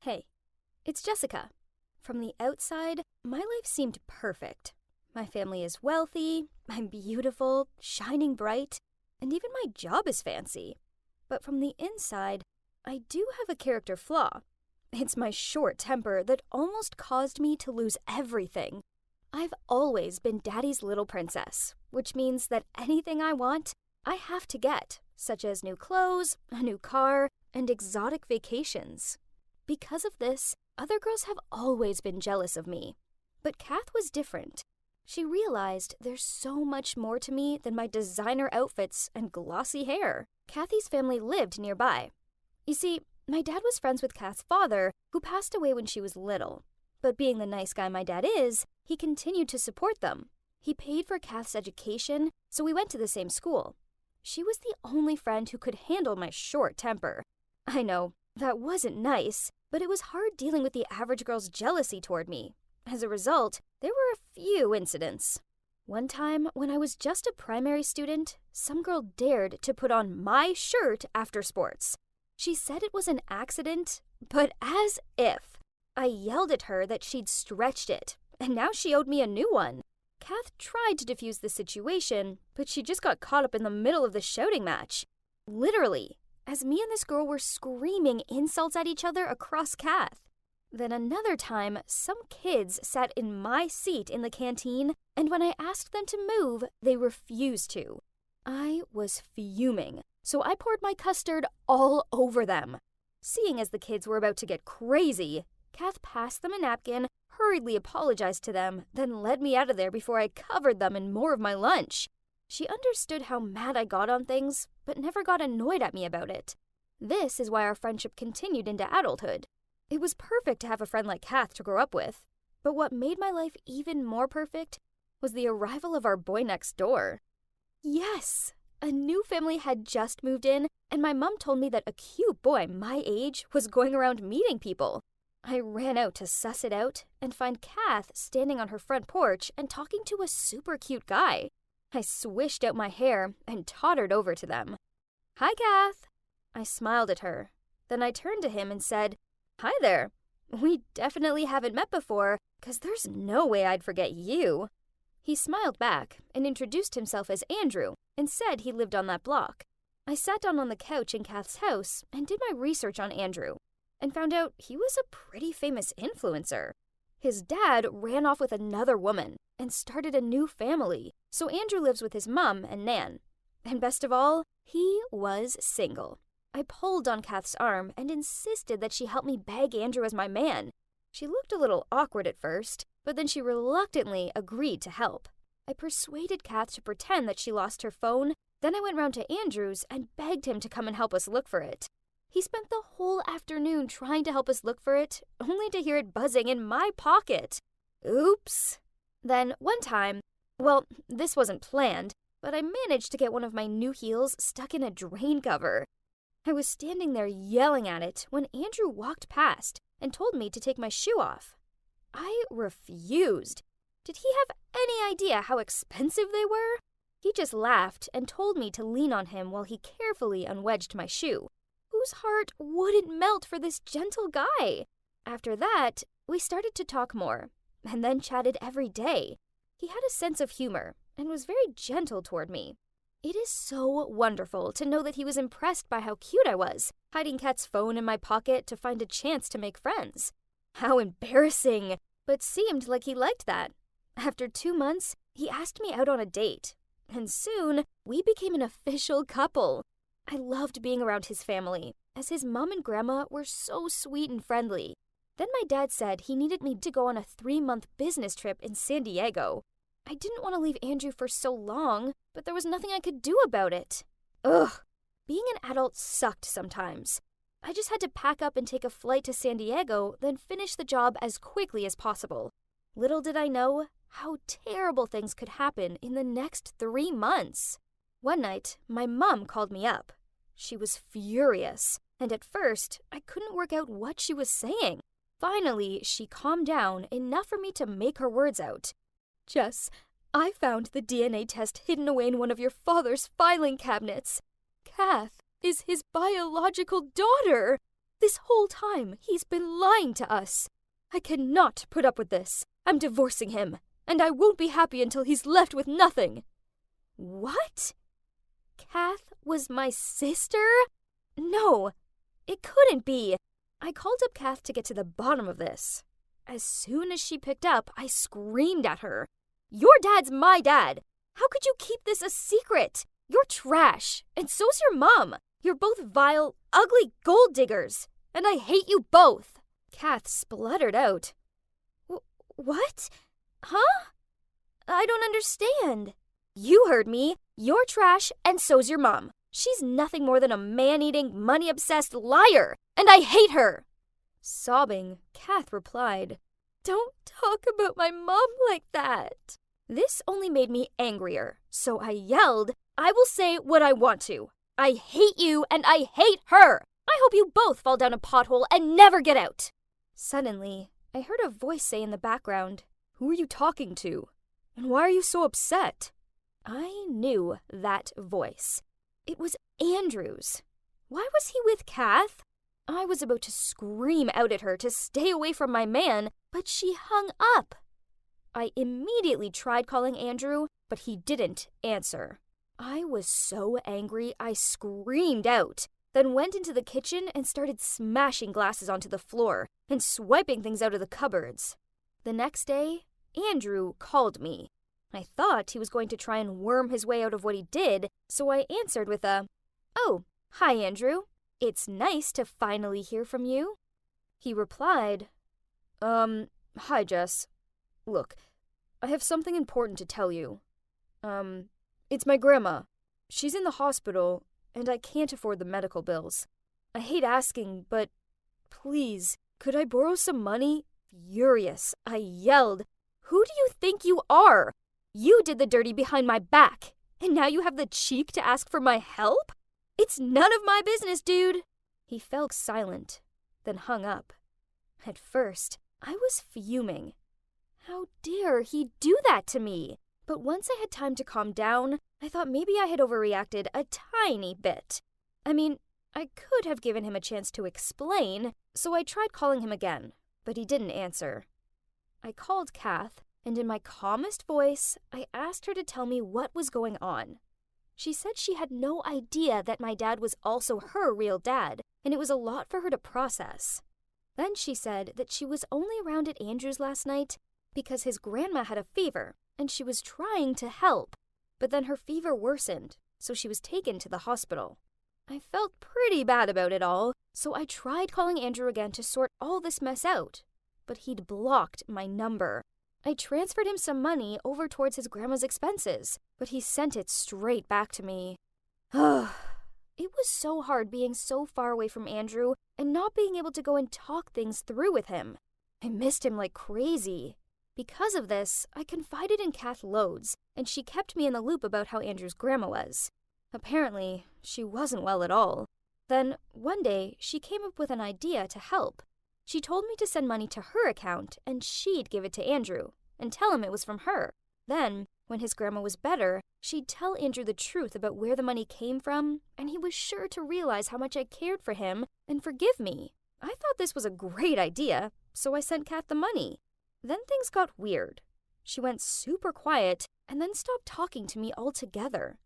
Hey, it's Jessica. From the outside, my life seemed perfect. My family is wealthy, I'm beautiful, shining bright, and even my job is fancy. But from the inside, I do have a character flaw. It's my short temper that almost caused me to lose everything. I've always been Daddy's little princess, which means that anything I want, I have to get, such as new clothes, a new car, and exotic vacations. Because of this, other girls have always been jealous of me. But Kath was different. She realized there's so much more to me than my designer outfits and glossy hair. Kathy's family lived nearby. You see, my dad was friends with Kath's father, who passed away when she was little. But being the nice guy my dad is, he continued to support them. He paid for Kath's education, so we went to the same school. She was the only friend who could handle my short temper. I know, that wasn't nice, but it was hard dealing with the average girl's jealousy toward me. As a result, there were a few incidents. One time, when I was just a primary student, some girl dared to put on my shirt after sports. She said it was an accident, but as if. I yelled at her that she'd stretched it, and now she owed me a new one. Kath tried to defuse the situation, but she just got caught up in the middle of the shouting match. Literally, as me and this girl were screaming insults at each other across Kath. Then another time, some kids sat in my seat in the canteen, and when I asked them to move, they refused to. I was fuming, so I poured my custard all over them. Seeing as the kids were about to get crazy, Kath passed them a napkin, hurriedly apologized to them, then led me out of there before I covered them in more of my lunch. She understood how mad I got on things, but never got annoyed at me about it. This is why our friendship continued into adulthood. It was perfect to have a friend like Kath to grow up with, but what made my life even more perfect was the arrival of our boy next door. Yes! A new family had just moved in, and my mom told me that a cute boy my age was going around meeting people. I ran out to suss it out and find Kath standing on her front porch and talking to a super cute guy. I swished out my hair and tottered over to them. "Hi, Kath." I smiled at her. Then I turned to him and said, "Hi there. We definitely haven't met before, 'cause there's no way I'd forget you." He smiled back and introduced himself as Andrew and said he lived on that block. I sat down on the couch in Kath's house and did my research on Andrew and found out he was a pretty famous influencer. His dad ran off with another woman and started a new family, so Andrew lives with his mom and Nan. And best of all, he was single. I pulled on Kath's arm and insisted that she help me beg Andrew as my man. She looked a little awkward at first, but then she reluctantly agreed to help. I persuaded Kath to pretend that she lost her phone, then I went round to Andrew's and begged him to come and help us look for it. He spent the whole afternoon trying to help us look for it, only to hear it buzzing in my pocket. Oops. Then one time, well, this wasn't planned, but I managed to get one of my new heels stuck in a drain cover. I was standing there yelling at it when Andrew walked past and told me to take my shoe off. I refused. Did he have any idea how expensive they were? He just laughed and told me to lean on him while he carefully unwedged my shoe. Whose heart wouldn't melt for this gentle guy? After that, we started to talk more, and then chatted every day. He had a sense of humor and was very gentle toward me. It is so wonderful to know that he was impressed by how cute I was, hiding Kat's phone in my pocket to find a chance to make friends. How embarrassing, but seemed like he liked that. After 2 months, he asked me out on a date, and soon we became an official couple. I loved being around his family, as his mom and grandma were so sweet and friendly. Then my dad said he needed me to go on a 3-month business trip in San Diego. I didn't want to leave Andrew for so long, but there was nothing I could do about it. Ugh, being an adult sucked sometimes. I just had to pack up and take a flight to San Diego, then finish the job as quickly as possible. Little did I know how terrible things could happen in the next 3 months. One night, my mom called me up. She was furious, and at first, I couldn't work out what she was saying. Finally, she calmed down enough for me to make her words out. "Jess, I found the DNA test hidden away in one of your father's filing cabinets. Kath is his biological daughter. This whole time, he's been lying to us. I cannot put up with this. I'm divorcing him, and I won't be happy until he's left with nothing. What? Kath was my sister? No, it couldn't be. I called up Kath to get to the bottom of this. As soon as she picked up, I screamed at her. Your dad's my dad. How could you keep this a secret? You're trash, and so's your mom. You're both vile, ugly gold diggers, and I hate you both. Kath spluttered out. What? Huh? I don't understand. You heard me. You're trash, and so's your mom. She's nothing more than a man-eating, money-obsessed liar, and I hate her. Sobbing, Kath replied, Don't talk about my mom like that. This only made me angrier, so I yelled, I will say what I want to. I hate you and I hate her. I hope you both fall down a pothole and never get out. Suddenly, I heard a voice say in the background, Who are you talking to? And why are you so upset? I knew that voice. It was Andrew's. Why was he with Kath? I was about to scream out at her to stay away from my man, but she hung up. I immediately tried calling Andrew, but he didn't answer. I was so angry I screamed out, then went into the kitchen and started smashing glasses onto the floor and swiping things out of the cupboards. The next day, Andrew called me. I thought he was going to try and worm his way out of what he did, so I answered with a, Oh, hi, Andrew. It's nice to finally hear from you. He replied, Hi, Jess. Look, I have something important to tell you. It's my grandma. She's in the hospital, and I can't afford the medical bills. I hate asking, but please, could I borrow some money? Furious, I yelled, Who do you think you are? You did the dirty behind my back, and now you have the cheek to ask for my help? It's none of my business, dude. He fell silent, then hung up. At first, I was fuming. How dare he do that to me? But once I had time to calm down, I thought maybe I had overreacted a tiny bit. I mean, I could have given him a chance to explain, so I tried calling him again, but he didn't answer. I called Kath, and in my calmest voice, I asked her to tell me what was going on. She said she had no idea that my dad was also her real dad, and it was a lot for her to process. Then she said that she was only around at Andrew's last night because his grandma had a fever, and she was trying to help. But then her fever worsened, so she was taken to the hospital. I felt pretty bad about it all, so I tried calling Andrew again to sort all this mess out. But he'd blocked my number. I transferred him some money over towards his grandma's expenses, but he sent it straight back to me. It was so hard being so far away from Andrew and not being able to go and talk things through with him. I missed him like crazy. Because of this, I confided in Kath loads, and she kept me in the loop about how Andrew's grandma was. Apparently, she wasn't well at all. Then, one day, she came up with an idea to help. She told me to send money to her account, and she'd give it to Andrew, and tell him it was from her. Then, when his grandma was better, she'd tell Andrew the truth about where the money came from, and he was sure to realize how much I cared for him and forgive me. I thought this was a great idea, so I sent Kath the money. Then things got weird. She went super quiet and then stopped talking to me altogether.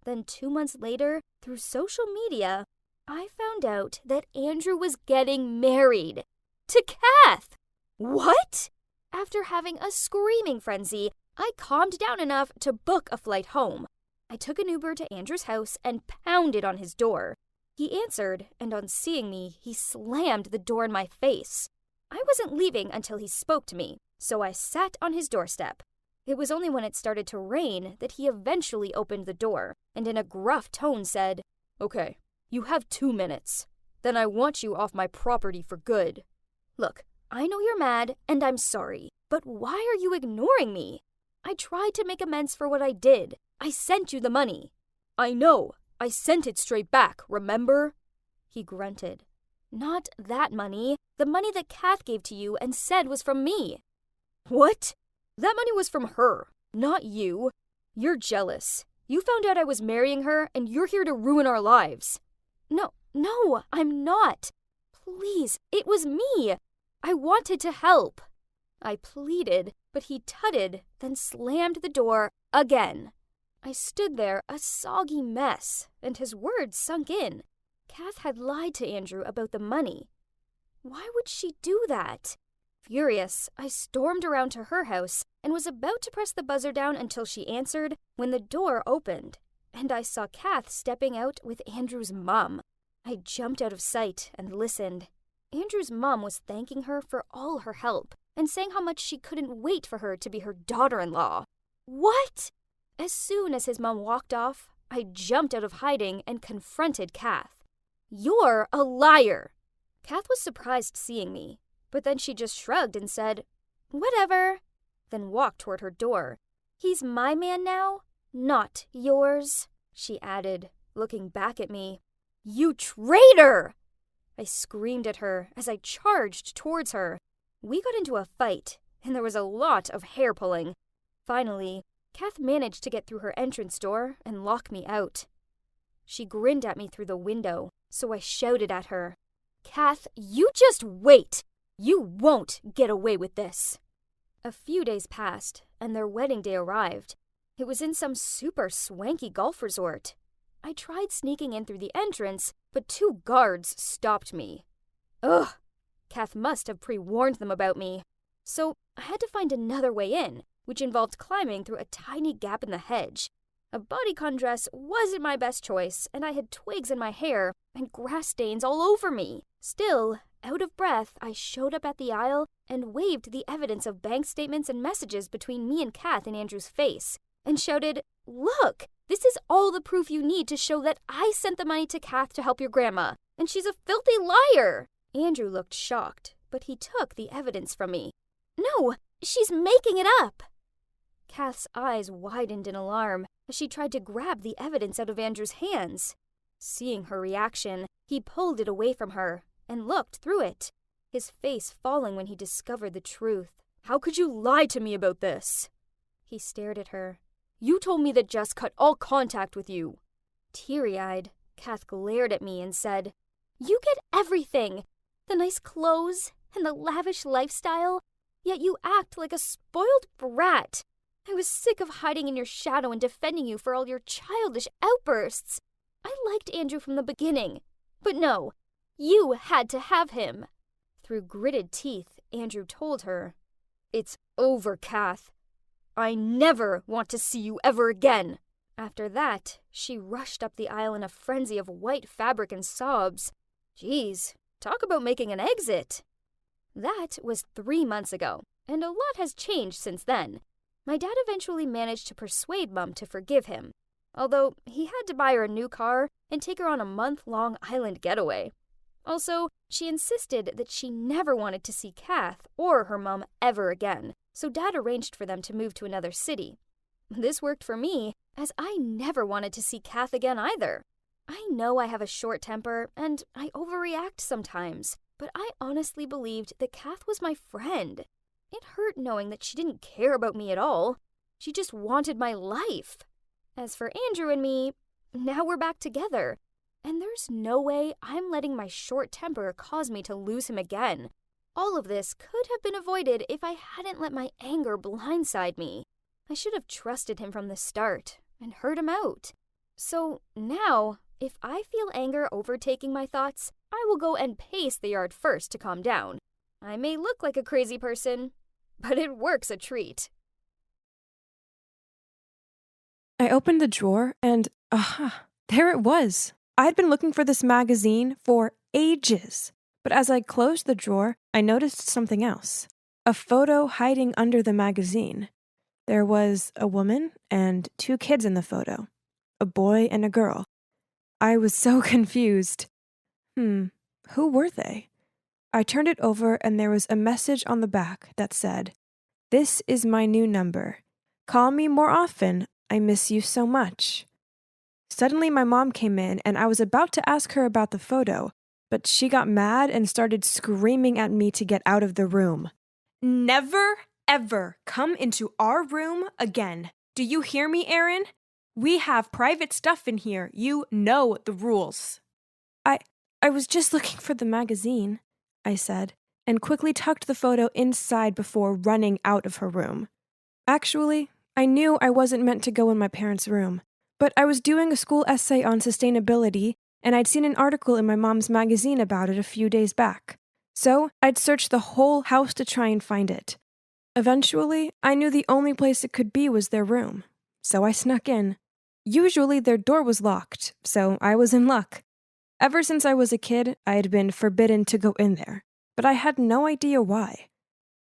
Then 2 months later, through social media, I found out that Andrew was getting married. To Kath! What? After having a screaming frenzy, I calmed down enough to book a flight home. I took an Uber to Andrew's house and pounded on his door. He answered, and on seeing me, he slammed the door in my face. I wasn't leaving until he spoke to me, so I sat on his doorstep. It was only when it started to rain that he eventually opened the door, and in a gruff tone said, "Okay, you have 2 minutes. Then I want you off my property for good." Look, I know you're mad, and I'm sorry, but why are you ignoring me? I tried to make amends for what I did. I sent you the money. I know. I sent it straight back, remember? He grunted. Not that money. The money that Kath gave to you and said was from me. What? That money was from her, not you. You're jealous. You found out I was marrying her, and you're here to ruin our lives. No, I'm not. Please, it was me. I wanted to help. I pleaded, but he tutted, then slammed the door again. I stood there, a soggy mess, and his words sunk in. Kath had lied to Andrew about the money. Why would she do that? Furious, I stormed around to her house and was about to press the buzzer down until she answered when the door opened, and I saw Kath stepping out with Andrew's mom. I jumped out of sight and listened. Andrew's mom was thanking her for all her help and saying how much she couldn't wait for her to be her daughter-in-law. What? As soon as his mom walked off, I jumped out of hiding and confronted Kath. You're a liar! Kath was surprised seeing me, but then she just shrugged and said, whatever, then walked toward her door. He's my man now, not yours, she added, looking back at me. You traitor! I screamed at her as I charged towards her. We got into a fight, and there was a lot of hair pulling. Finally, Kath managed to get through her entrance door and lock me out. She grinned at me through the window, so I shouted at her, Kath, you just wait! You won't get away with this! A few days passed, and their wedding day arrived. It was in some super swanky golf resort. I tried sneaking in through the entrance, but 2 guards stopped me. Ugh! Kath must have pre-warned them about me. So I had to find another way in, which involved climbing through a tiny gap in the hedge. A bodycon dress wasn't my best choice, and I had twigs in my hair and grass stains all over me. Still, out of breath, I showed up at the aisle and waved the evidence of bank statements and messages between me and Kath in Andrew's face, and shouted, Look! This is all the proof you need to show that I sent the money to Kath to help your grandma, and she's a filthy liar! Andrew looked shocked, but he took the evidence from me. No, she's making it up! Kath's eyes widened in alarm as she tried to grab the evidence out of Andrew's hands. Seeing her reaction, he pulled it away from her and looked through it, his face falling when he discovered the truth. How could you lie to me about this? He stared at her. You told me that Jess cut all contact with you. Teary-eyed, Kath glared at me and said, You get everything! The nice clothes and the lavish lifestyle, yet you act like a spoiled brat. I was sick of hiding in your shadow and defending you for all your childish outbursts. I liked Andrew from the beginning, but no, you had to have him. Through gritted teeth, Andrew told her, It's over, Kath. I never want to see you ever again. After that, she rushed up the aisle in a frenzy of white fabric and sobs. Geez, talk about making an exit. That was 3 months ago, and a lot has changed since then. My dad eventually managed to persuade Mum to forgive him, although he had to buy her a new car and take her on a month-long island getaway. Also, she insisted that she never wanted to see Kath or her mom ever again, so Dad arranged for them to move to another city. This worked for me, as I never wanted to see Kath again either. I know I have a short temper, and I overreact sometimes, but I honestly believed that Kath was my friend. It hurt knowing that she didn't care about me at all. She just wanted my life. As for Andrew and me, now we're back together. And there's no way I'm letting my short temper cause me to lose him again. All of this could have been avoided if I hadn't let my anger blindside me. I should have trusted him from the start and heard him out. So now, if I feel anger overtaking my thoughts, I will go and pace the yard first to calm down. I may look like a crazy person, but it works a treat. I opened the drawer and, there it was. I'd been looking for this magazine for ages. But as I closed the drawer, I noticed something else. A photo hiding under the magazine. There was a woman and 2 kids in the photo. A boy and a girl. I was so confused. Who were they? I turned it over and there was a message on the back that said, This is my new number. Call me more often. I miss you so much. Suddenly my mom came in and I was about to ask her about the photo, but she got mad and started screaming at me to get out of the room. Never, ever come into our room again. Do you hear me, Aaron? We have private stuff in here. You know the rules. I was just looking for the magazine, I said, and quickly tucked the photo inside before running out of her room. Actually, I knew I wasn't meant to go in my parents' room, but I was doing a school essay on sustainability, and I'd seen an article in my mom's magazine about it a few days back. So I'd searched the whole house to try and find it. Eventually, I knew the only place it could be was their room, so I snuck in. Usually their door was locked, so I was in luck. Ever since I was a kid, I had been forbidden to go in there, but I had no idea why.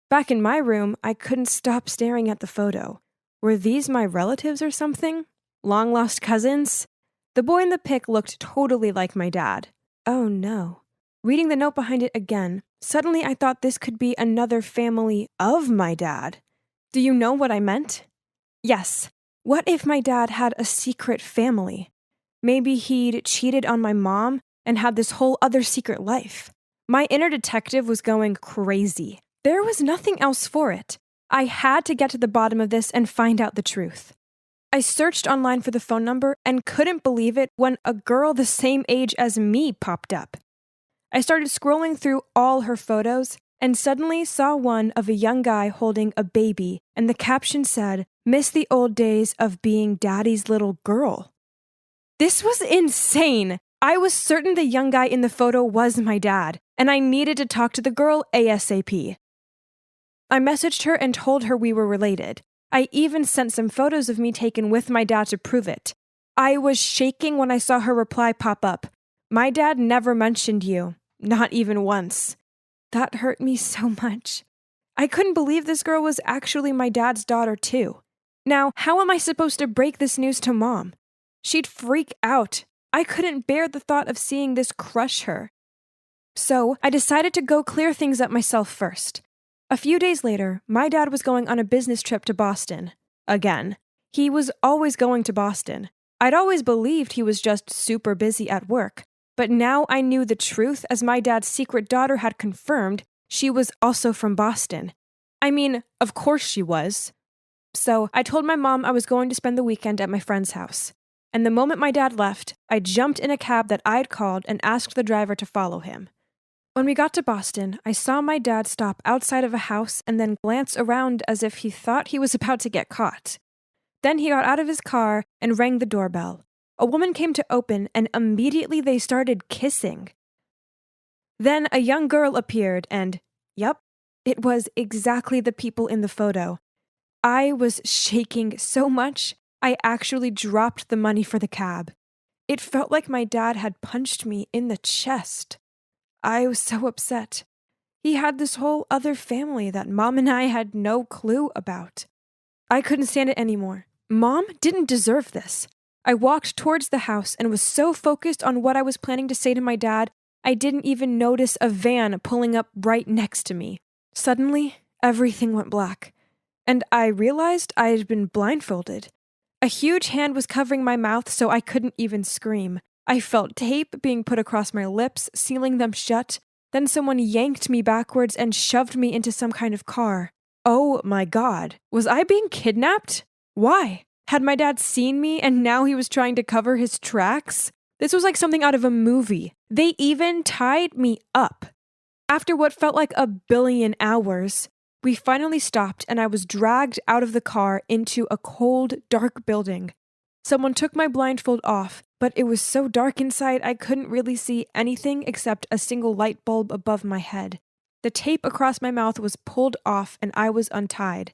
Back in my room, I couldn't stop staring at the photo. Were these my relatives or something? Long-lost cousins? The boy in the pic looked totally like my dad. Oh no. Reading the note behind it again, suddenly I thought this could be another family of my dad. Do you know what I meant? Yes. What if my dad had a secret family? Maybe he'd cheated on my mom and had this whole other secret life. My inner detective was going crazy. There was nothing else for it. I had to get to the bottom of this and find out the truth. I searched online for the phone number and couldn't believe it when a girl the same age as me popped up. I started scrolling through all her photos and suddenly saw one of a young guy holding a baby, and the caption said, "Miss the old days of being daddy's little girl." This was insane! I was certain the young guy in the photo was my dad, and I needed to talk to the girl ASAP. I messaged her and told her we were related. I even sent some photos of me taken with my dad to prove it. I was shaking when I saw her reply pop up. "My dad never mentioned you, not even once." That hurt me so much. I couldn't believe this girl was actually my dad's daughter too. Now, how am I supposed to break this news to Mom? She'd freak out. I couldn't bear the thought of seeing this crush her. So I decided to go clear things up myself first. A few days later, my dad was going on a business trip to Boston. Again. He was always going to Boston. I'd always believed he was just super busy at work, but now I knew the truth as my dad's secret daughter had confirmed she was also from Boston. I mean, of course she was. So I told my mom I was going to spend the weekend at my friend's house. And the moment my dad left, I jumped in a cab that I'd called and asked the driver to follow him. When we got to Boston, I saw my dad stop outside of a house and then glance around as if he thought he was about to get caught. Then he got out of his car and rang the doorbell. A woman came to open, and immediately they started kissing. Then a young girl appeared, and, yep, it was exactly the people in the photo. I was shaking so much, I actually dropped the money for the cab. It felt like my dad had punched me in the chest. I was so upset. He had this whole other family that Mom and I had no clue about. I couldn't stand it anymore. Mom didn't deserve this. I walked towards the house and was so focused on what I was planning to say to my dad, I didn't even notice a van pulling up right next to me. Suddenly, everything went black, and I realized I had been blindfolded. A huge hand was covering my mouth so I couldn't even scream. I felt tape being put across my lips, sealing them shut. Then someone yanked me backwards and shoved me into some kind of car. Oh my God, was I being kidnapped? Why? Had my dad seen me and now he was trying to cover his tracks? This was like something out of a movie. They even tied me up. After what felt like 1 billion hours, we finally stopped and I was dragged out of the car into a cold, dark building. Someone took my blindfold off, but it was so dark inside I couldn't really see anything except a single light bulb above my head. The tape across my mouth was pulled off and I was untied.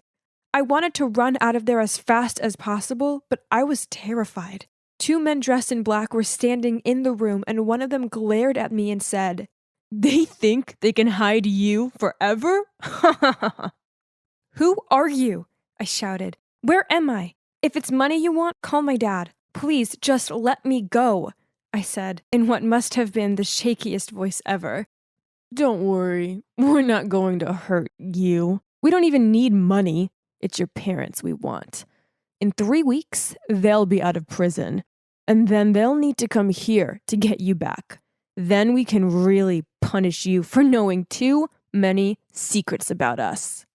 I wanted to run out of there as fast as possible, but I was terrified. 2 men dressed in black were standing in the room and one of them glared at me and said, "They think they can hide you forever?" "Who are you?" I shouted. "Where am I? If it's money you want, call my dad. Please, just let me go," I said, in what must have been the shakiest voice ever. "Don't worry, we're not going to hurt you. We don't even need money. It's your parents we want. In 3 weeks, they'll be out of prison, and then they'll need to come here to get you back. Then we can really punish you for knowing too many secrets about us."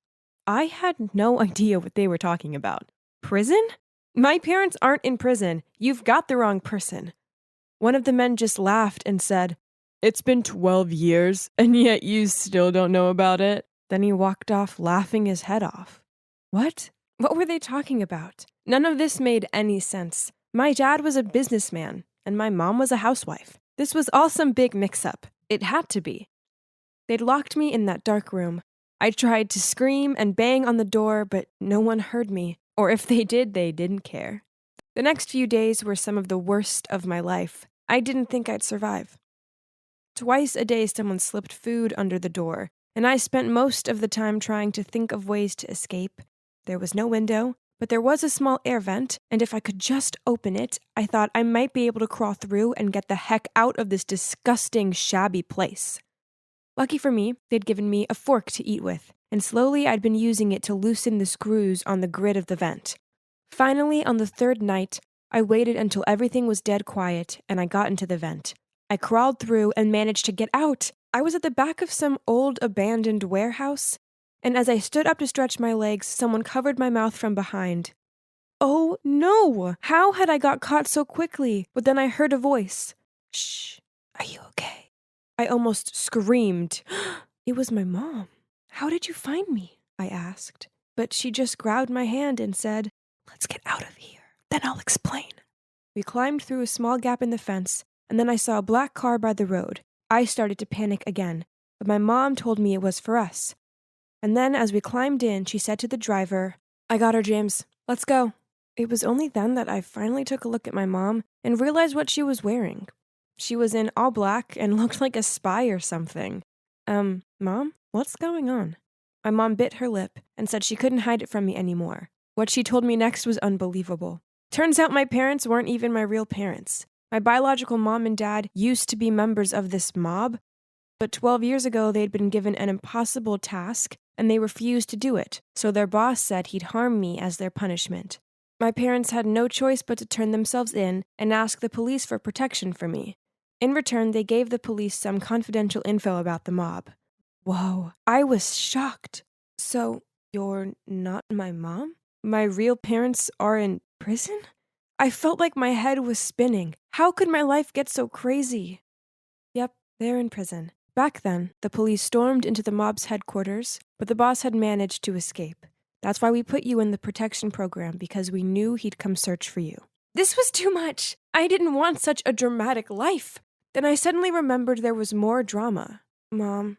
I had no idea what they were talking about. Prison? My parents aren't in prison. You've got the wrong person. One of the men just laughed and said, It's been 12 years, and yet you still don't know about it? Then he walked off, laughing his head off. What? What were they talking about? None of this made any sense. My dad was a businessman, and my mom was a housewife. This was all some big mix-up. It had to be. They'd locked me in that dark room. I tried to scream and bang on the door, but no one heard me. Or if they did, they didn't care. The next few days were some of the worst of my life. I didn't think I'd survive. Twice a day, someone slipped food under the door, and I spent most of the time trying to think of ways to escape. There was no window, but there was a small air vent, and if I could just open it, I thought I might be able to crawl through and get the heck out of this disgusting, shabby place. Lucky for me, they'd given me a fork to eat with, and slowly I'd been using it to loosen the screws on the grid of the vent. Finally, on the third night, I waited until everything was dead quiet, and I got into the vent. I crawled through and managed to get out. I was at the back of some old abandoned warehouse, and as I stood up to stretch my legs, someone covered my mouth from behind. Oh no! How had I got caught so quickly? But then I heard a voice. Shh, are you okay? I almost screamed. It was my mom. How did you find me? I asked. But she just grabbed my hand and said, let's get out of here. Then I'll explain. We climbed through a small gap in the fence, and then I saw a black car by the road. I started to panic again, but my mom told me it was for us. And then as we climbed in, she said to the driver, I got her, James. Let's go. It was only then that I finally took a look at my mom and realized what she was wearing. She was in all black and looked like a spy or something. Mom, what's going on? My mom bit her lip and said she couldn't hide it from me anymore. What she told me next was unbelievable. Turns out my parents weren't even my real parents. My biological mom and dad used to be members of this mob, but 12 years ago they'd been given an impossible task and they refused to do it, so their boss said he'd harm me as their punishment. My parents had no choice but to turn themselves in and ask the police for protection for me. In return, they gave the police some confidential info about the mob. Whoa, I was shocked. So, you're not my mom? My real parents are in prison? I felt like my head was spinning. How could my life get so crazy? Yep, they're in prison. Back then, the police stormed into the mob's headquarters, but the boss had managed to escape. That's why we put you in the protection program, because we knew he'd come search for you. This was too much. I didn't want such a dramatic life. Then I suddenly remembered there was more drama. Mom,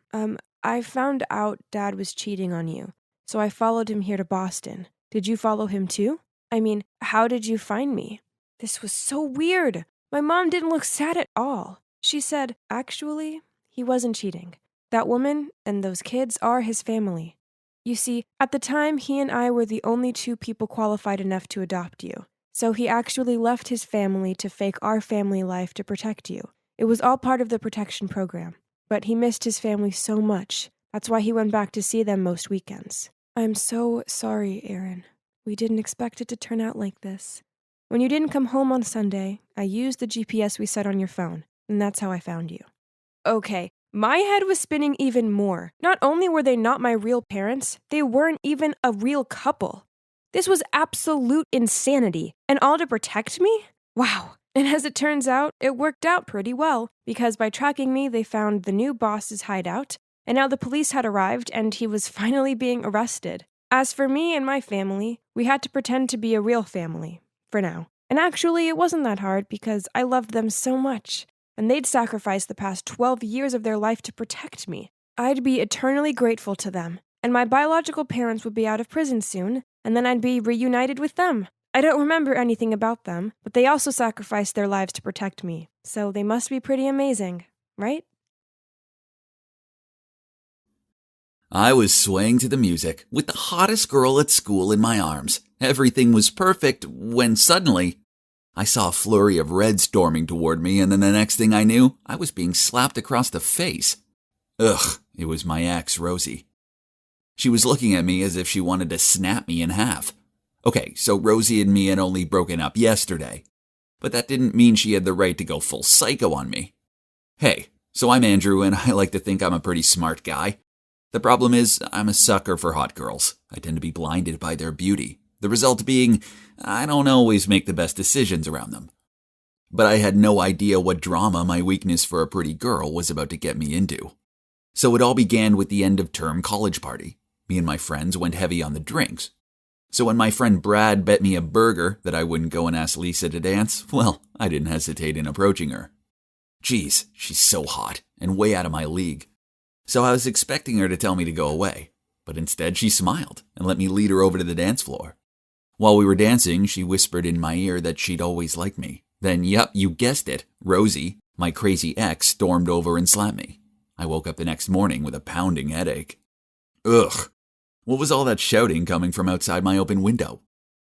I found out Dad was cheating on you, so I followed him here to Boston. Did you follow him too? I mean, how did you find me? This was so weird. My mom didn't look sad at all. She said, actually, he wasn't cheating. That woman and those kids are his family. You see, at the time, he and I were the only two people qualified enough to adopt you. So he actually left his family to fake our family life to protect you. It was all part of the protection program. But he missed his family so much. That's why he went back to see them most weekends. I'm so sorry, Aaron. We didn't expect it to turn out like this. When you didn't come home on Sunday, I used the GPS we set on your phone, and that's how I found you. Okay, my head was spinning even more. Not only were they not my real parents, they weren't even a real couple. This was absolute insanity, and all to protect me? Wow. And as it turns out, it worked out pretty well, because by tracking me, they found the new boss's hideout, and now the police had arrived, and he was finally being arrested. As for me and my family, we had to pretend to be a real family, for now. And actually, it wasn't that hard because I loved them so much, and they'd sacrificed the past 12 years of their life to protect me. I'd be eternally grateful to them, and my biological parents would be out of prison soon, and then I'd be reunited with them. I don't remember anything about them, but they also sacrificed their lives to protect me, so they must be pretty amazing, right? I was swaying to the music with the hottest girl at school in my arms. Everything was perfect when suddenly I saw a flurry of red storming toward me, and then the next thing I knew, I was being slapped across the face. Ugh, it was my ex, Rosie. She was looking at me as if she wanted to snap me in half. Okay, so Rosie and me had only broken up yesterday, but that didn't mean she had the right to go full psycho on me. Hey, so I'm Andrew, and I like to think I'm a pretty smart guy. The problem is, I'm a sucker for hot girls. I tend to be blinded by their beauty. The result being, I don't always make the best decisions around them. but I had no idea what drama my weakness for a pretty girl was about to get me into. So it all began with the end-of-term college party. Me and my friends went heavy on the drinks. So when my friend Brad bet me a burger that I wouldn't go and ask Lisa to dance, well, I didn't hesitate in approaching her. Geez, she's so hot and way out of my league. So I was expecting her to tell me to go away, but instead she smiled and let me lead her over to the dance floor. While we were dancing, she whispered in my ear that she'd always liked me. Then, yup, you guessed it, Rosie, my crazy ex, stormed over and slapped me. I woke up the next morning with a pounding headache. Ugh. What was all that shouting coming from outside my open window?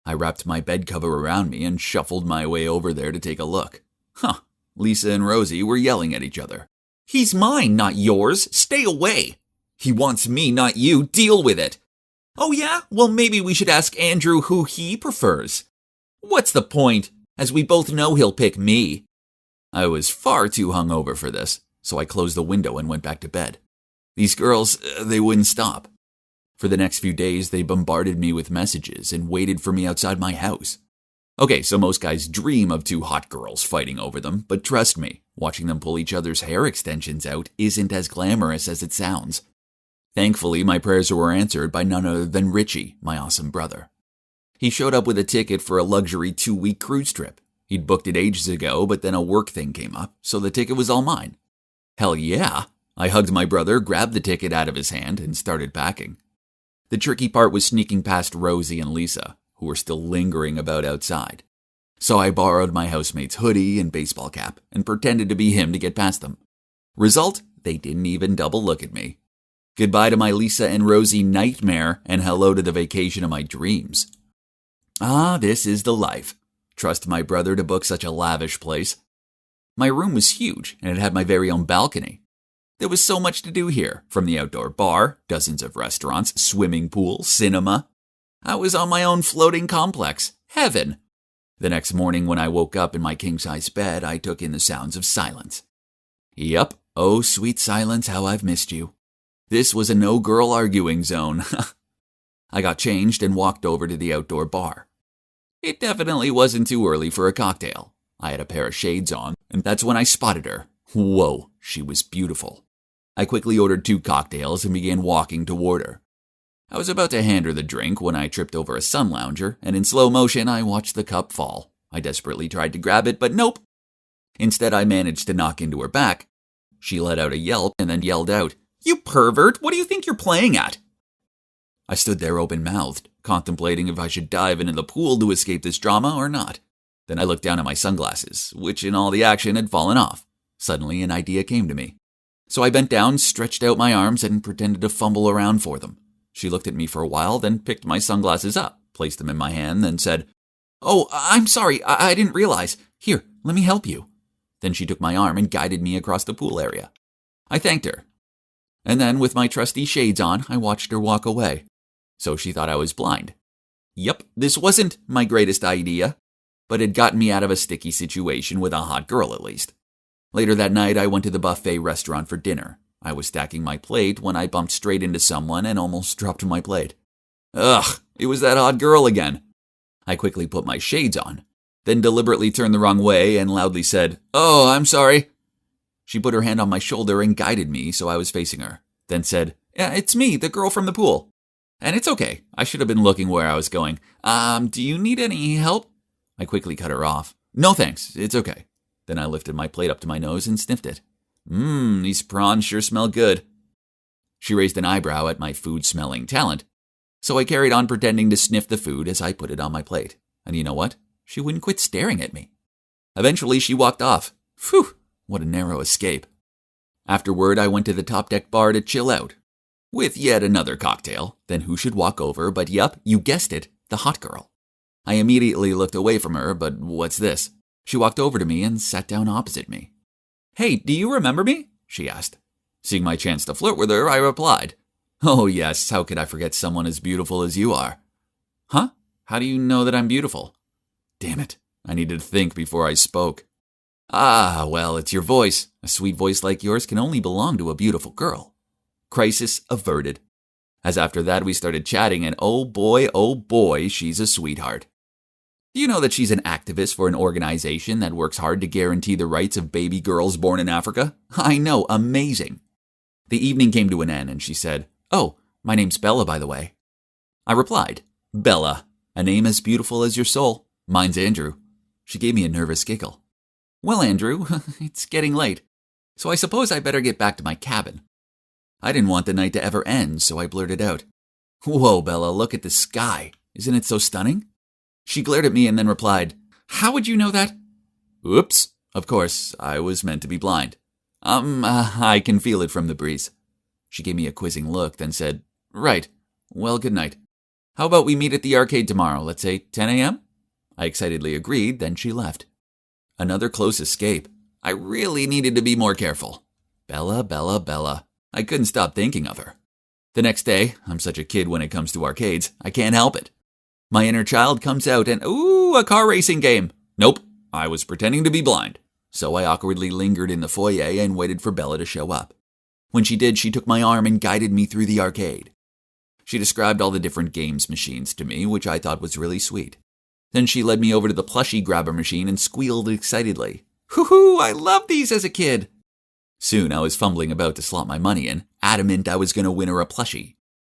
I wrapped my bed cover around me and shuffled my way over there to take a look. Huh. Lisa and Rosie were yelling at each other. He's mine, not yours. Stay away. He wants me, not you. Deal with it. Oh yeah? Well, maybe we should ask Andrew who he prefers. What's the point? As we both know he'll pick me. I was far too hungover for this, so I closed the window and went back to bed. These girls, they wouldn't stop. For the next few days, they bombarded me with messages and waited for me outside my house. Okay, so most guys dream of two hot girls fighting over them, but trust me, watching them pull each other's hair extensions out isn't as glamorous as it sounds. Thankfully, my prayers were answered by none other than Richie, my awesome brother. He showed up with a ticket for a luxury 2-week cruise trip. He'd booked it ages ago, but then a work thing came up, so the ticket was all mine. Hell yeah! I hugged my brother, grabbed the ticket out of his hand, and started packing. The tricky part was sneaking past Rosie and Lisa, who were still lingering about outside. So I borrowed my housemate's hoodie and baseball cap and pretended to be him to get past them. Result, they didn't even double look at me. Goodbye to my Lisa and Rosie nightmare and hello to the vacation of my dreams. Ah, this is the life. Trust my brother to book such a lavish place. My room was huge and it had my very own balcony. There was so much to do here, from the outdoor bar, dozens of restaurants, swimming pool, cinema. I was on my own floating complex. Heaven. The next morning when I woke up in my king-size bed, I took in the sounds of silence. Yup, oh sweet silence, how I've missed you. This was a no-girl arguing zone. I got changed and walked over to the outdoor bar. It definitely wasn't too early for a cocktail. I had a pair of shades on, and that's when I spotted her. Whoa, she was beautiful. I quickly ordered 2 cocktails and began walking toward her. I was about to hand her the drink when I tripped over a sun lounger, and in slow motion I watched the cup fall. I desperately tried to grab it, but nope. Instead, I managed to knock into her back. She let out a yelp and then yelled out, "You pervert! What do you think you're playing at?" I stood there open-mouthed, contemplating if I should dive into the pool to escape this drama or not. Then I looked down at my sunglasses, which in all the action had fallen off. Suddenly, an idea came to me. So I bent down, stretched out my arms, and pretended to fumble around for them. She looked at me for a while, then picked my sunglasses up, placed them in my hand, then said, "Oh, I'm sorry, I didn't realize. Here, let me help you." Then she took my arm and guided me across the pool area. I thanked her. And then, with my trusty shades on, I watched her walk away. So she thought I was blind. Yup, this wasn't my greatest idea, but it got me out of a sticky situation with a hot girl at least. Later that night, I went to the buffet restaurant for dinner. I was stacking my plate when I bumped straight into someone and almost dropped my plate. Ugh, it was that hot girl again. I quickly put my shades on, then deliberately turned the wrong way and loudly said, "Oh, I'm sorry." She put her hand on my shoulder and guided me so I was facing her, then said, "Yeah, it's me, the girl from the pool. And it's okay, I should have been looking where I was going. Do you need any help?" I quickly cut her off. "No thanks, it's okay." Then I lifted my plate up to my nose and sniffed it. These prawns sure smell good. She raised an eyebrow at my food-smelling talent, so I carried on pretending to sniff the food as I put it on my plate. And you know what? She wouldn't quit staring at me. Eventually, she walked off. Phew, what a narrow escape. Afterward, I went to the top deck bar to chill out, with yet another cocktail. Then who should walk over but, yup, you guessed it, the hot girl. I immediately looked away from her, but what's this? She walked over to me and sat down opposite me. "Hey, do you remember me?" she asked. Seeing my chance to flirt with her, I replied, "Oh yes, how could I forget someone as beautiful as you are?" "Huh? How do you know that I'm beautiful?" Damn it, I needed to think before I spoke. "Ah, well, it's your voice. A sweet voice like yours can only belong to a beautiful girl." Crisis averted. As after that we started chatting, and oh boy, she's a sweetheart. Do you know that she's an activist for an organization that works hard to guarantee the rights of baby girls born in Africa? I know, amazing. The evening came to an end and she said, "Oh, my name's Bella, by the way." I replied, "Bella, a name as beautiful as your soul. Mine's Andrew." She gave me a nervous giggle. "Well, Andrew, it's getting late, so I suppose I better get back to my cabin." I didn't want the night to ever end, so I blurted out, "Whoa, Bella, look at the sky. Isn't it so stunning?" She glared at me and then replied, "How would you know that?" Oops, of course, I was meant to be blind. I can feel it from the breeze." She gave me a quizzing look, then said, "Right. Well, good night. How about we meet at the arcade tomorrow, let's say 10 a.m.? I excitedly agreed, then she left. Another close escape. I really needed to be more careful. Bella, Bella, Bella. I couldn't stop thinking of her. The next day, I'm such a kid when it comes to arcades, I can't help it. My inner child comes out and, ooh, a car racing game. Nope, I was pretending to be blind. So I awkwardly lingered in the foyer and waited for Bella to show up. When she did, she took my arm and guided me through the arcade. She described all the different games machines to me, which I thought was really sweet. Then she led me over to the plushie grabber machine and squealed excitedly, "Hoo-hoo, I loved these as a kid." Soon I was fumbling about to slot my money in, adamant I was going to win her a plushie.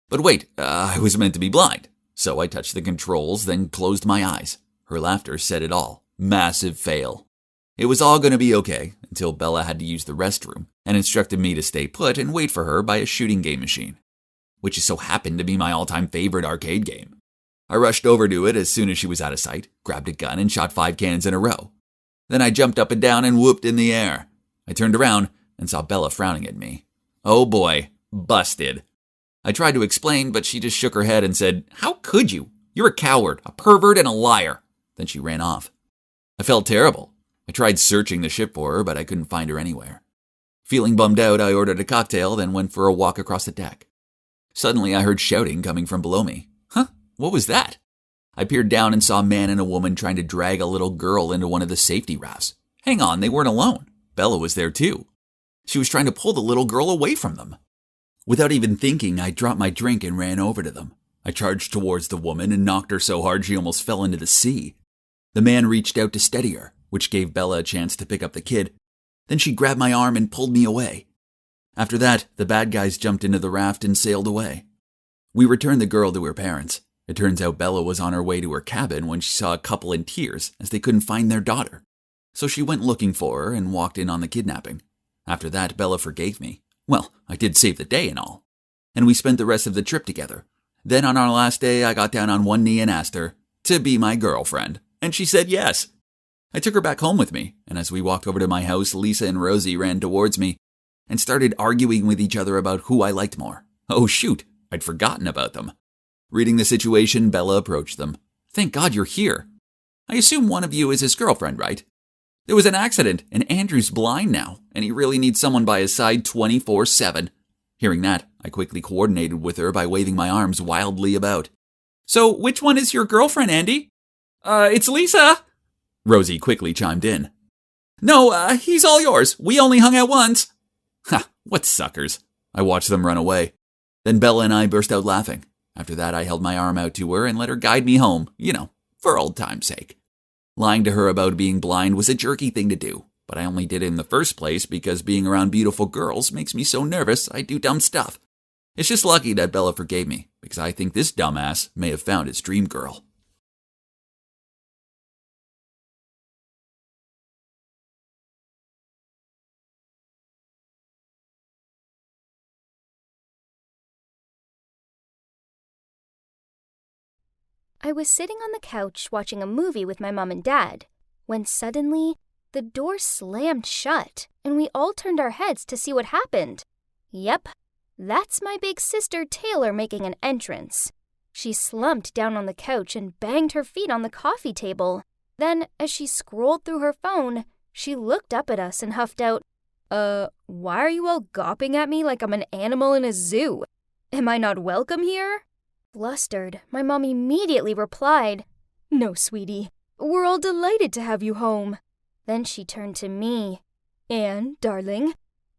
But wait, I was meant to be blind. So I touched the controls, then closed my eyes. Her laughter said it all. Massive fail. It was all going to be okay until Bella had to use the restroom and instructed me to stay put and wait for her by a shooting game machine, which just so happened to be my all-time favorite arcade game. I rushed over to it as soon as she was out of sight, grabbed a gun, and shot 5 cannons in a row. Then I jumped up and down and whooped in the air. I turned around and saw Bella frowning at me. Oh boy, busted. I tried to explain, but she just shook her head and said, "How could you? You're a coward, a pervert, and a liar." Then she ran off. I felt terrible. I tried searching the ship for her, but I couldn't find her anywhere. Feeling bummed out, I ordered a cocktail, then went for a walk across the deck. Suddenly, I heard shouting coming from below me. Huh? What was that? I peered down and saw a man and a woman trying to drag a little girl into one of the safety rafts. Hang on, they weren't alone. Bella was there too. She was trying to pull the little girl away from them. Without even thinking, I dropped my drink and ran over to them. I charged towards the woman and knocked her so hard she almost fell into the sea. The man reached out to steady her, which gave Bella a chance to pick up the kid. Then she grabbed my arm and pulled me away. After that, the bad guys jumped into the raft and sailed away. We returned the girl to her parents. It turns out Bella was on her way to her cabin when she saw a couple in tears as they couldn't find their daughter. So she went looking for her and walked in on the kidnapping. After that, Bella forgave me. Well, I did save the day and all. And we spent the rest of the trip together. Then on our last day, I got down on one knee and asked her to be my girlfriend. And she said yes. I took her back home with me, and as we walked over to my house, Lisa and Rosie ran towards me and started arguing with each other about who I liked more. Oh shoot, I'd forgotten about them. Reading the situation, Bella approached them. "Thank God you're here. I assume one of you is his girlfriend, right? There was an accident, and Andrew's blind now, and he really needs someone by his side 24/7. Hearing that, I quickly coordinated with her by waving my arms wildly about. "So, which one is your girlfriend, Andy?" It's Lisa," Rosie quickly chimed in. "No, he's all yours. We only hung out once." Ha, what suckers. I watched them run away. Then Bella and I burst out laughing. After that, I held my arm out to her and let her guide me home, for old time's sake. Lying to her about being blind was a jerky thing to do, but I only did it in the first place because being around beautiful girls makes me so nervous I do dumb stuff. It's just lucky that Bella forgave me, because I think this dumbass may have found his dream girl. I was sitting on the couch watching a movie with my mom and dad, when suddenly the door slammed shut and we all turned our heads to see what happened. Yep, that's my big sister Taylor making an entrance. She slumped down on the couch and banged her feet on the coffee table. Then, as she scrolled through her phone, she looked up at us and huffed out, why are you all gawping at me like I'm an animal in a zoo? Am I not welcome here?" Flustered, my mom immediately replied, "No, sweetie, we're all delighted to have you home." Then she turned to me. "Anne, darling,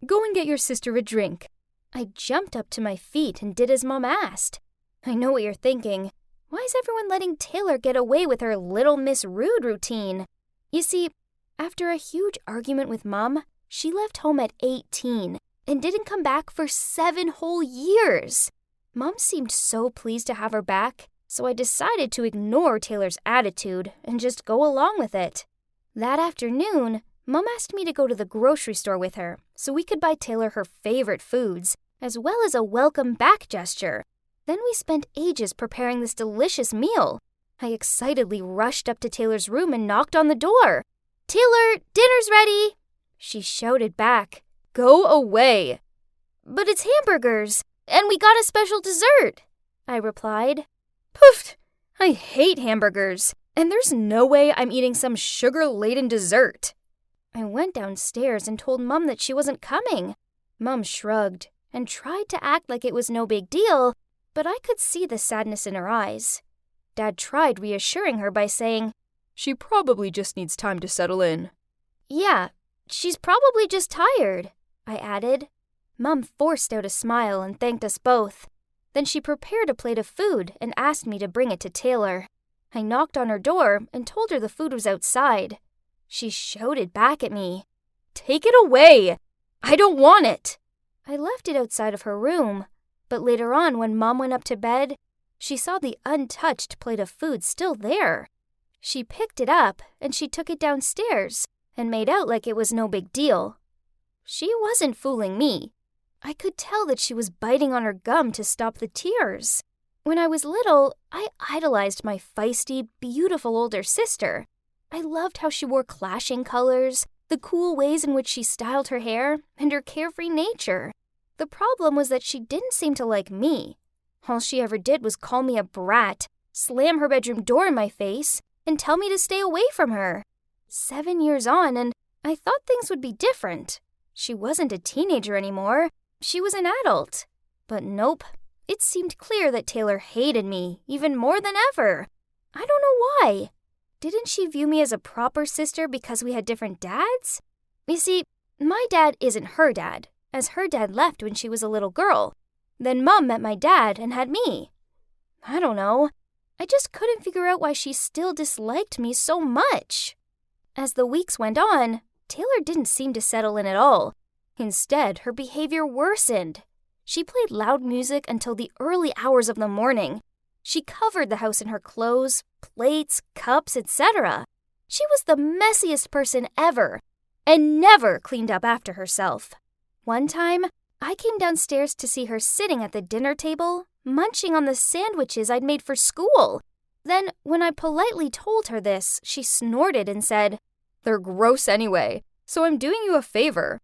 go and get your sister a drink." I jumped up to my feet and did as Mom asked. I know what you're thinking. Why is everyone letting Taylor get away with her Little Miss Rude routine? You see, after a huge argument with Mom, she left home at 18 and didn't come back for 7 whole years. Mom seemed so pleased to have her back, so I decided to ignore Taylor's attitude and just go along with it. That afternoon, Mom asked me to go to the grocery store with her so we could buy Taylor her favorite foods, as well as a welcome back gesture. Then we spent ages preparing this delicious meal. I excitedly rushed up to Taylor's room and knocked on the door. "Taylor, dinner's ready!" She shouted back. "Go away!" "But it's hamburgers, and we got a special dessert," I replied. "Poof! I hate hamburgers, and there's no way I'm eating some sugar-laden dessert." I went downstairs and told Mom that she wasn't coming. Mom shrugged and tried to act like it was no big deal, but I could see the sadness in her eyes. Dad tried reassuring her by saying, "She probably just needs time to settle in." "Yeah, she's probably just tired," I added. Mom forced out a smile and thanked us both. Then she prepared a plate of food and asked me to bring it to Taylor. I knocked on her door and told her the food was outside. She shouted back at me, "Take it away! I don't want it!" I left it outside of her room, but later on when Mom went up to bed, she saw the untouched plate of food still there. She picked it up and she took it downstairs and made out like it was no big deal. She wasn't fooling me. I could tell that she was biting on her gum to stop the tears. When I was little, I idolized my feisty, beautiful older sister. I loved how she wore clashing colors, the cool ways in which she styled her hair, and her carefree nature. The problem was that she didn't seem to like me. All she ever did was call me a brat, slam her bedroom door in my face, and tell me to stay away from her. 7 years on, and I thought things would be different. She wasn't a teenager anymore. She was an adult. But nope, it seemed clear that Taylor hated me even more than ever. I don't know why. Didn't she view me as a proper sister because we had different dads? You see, my dad isn't her dad, as her dad left when she was a little girl. Then Mom met my dad and had me. I don't know. I just couldn't figure out why she still disliked me so much. As the weeks went on, Taylor didn't seem to settle in at all. Instead, her behavior worsened. She played loud music until the early hours of the morning. She covered the house in her clothes, plates, cups, etc. She was the messiest person ever, and never cleaned up after herself. One time, I came downstairs to see her sitting at the dinner table, munching on the sandwiches I'd made for school. Then, when I politely told her this, she snorted and said, "They're gross anyway, so I'm doing you a favor."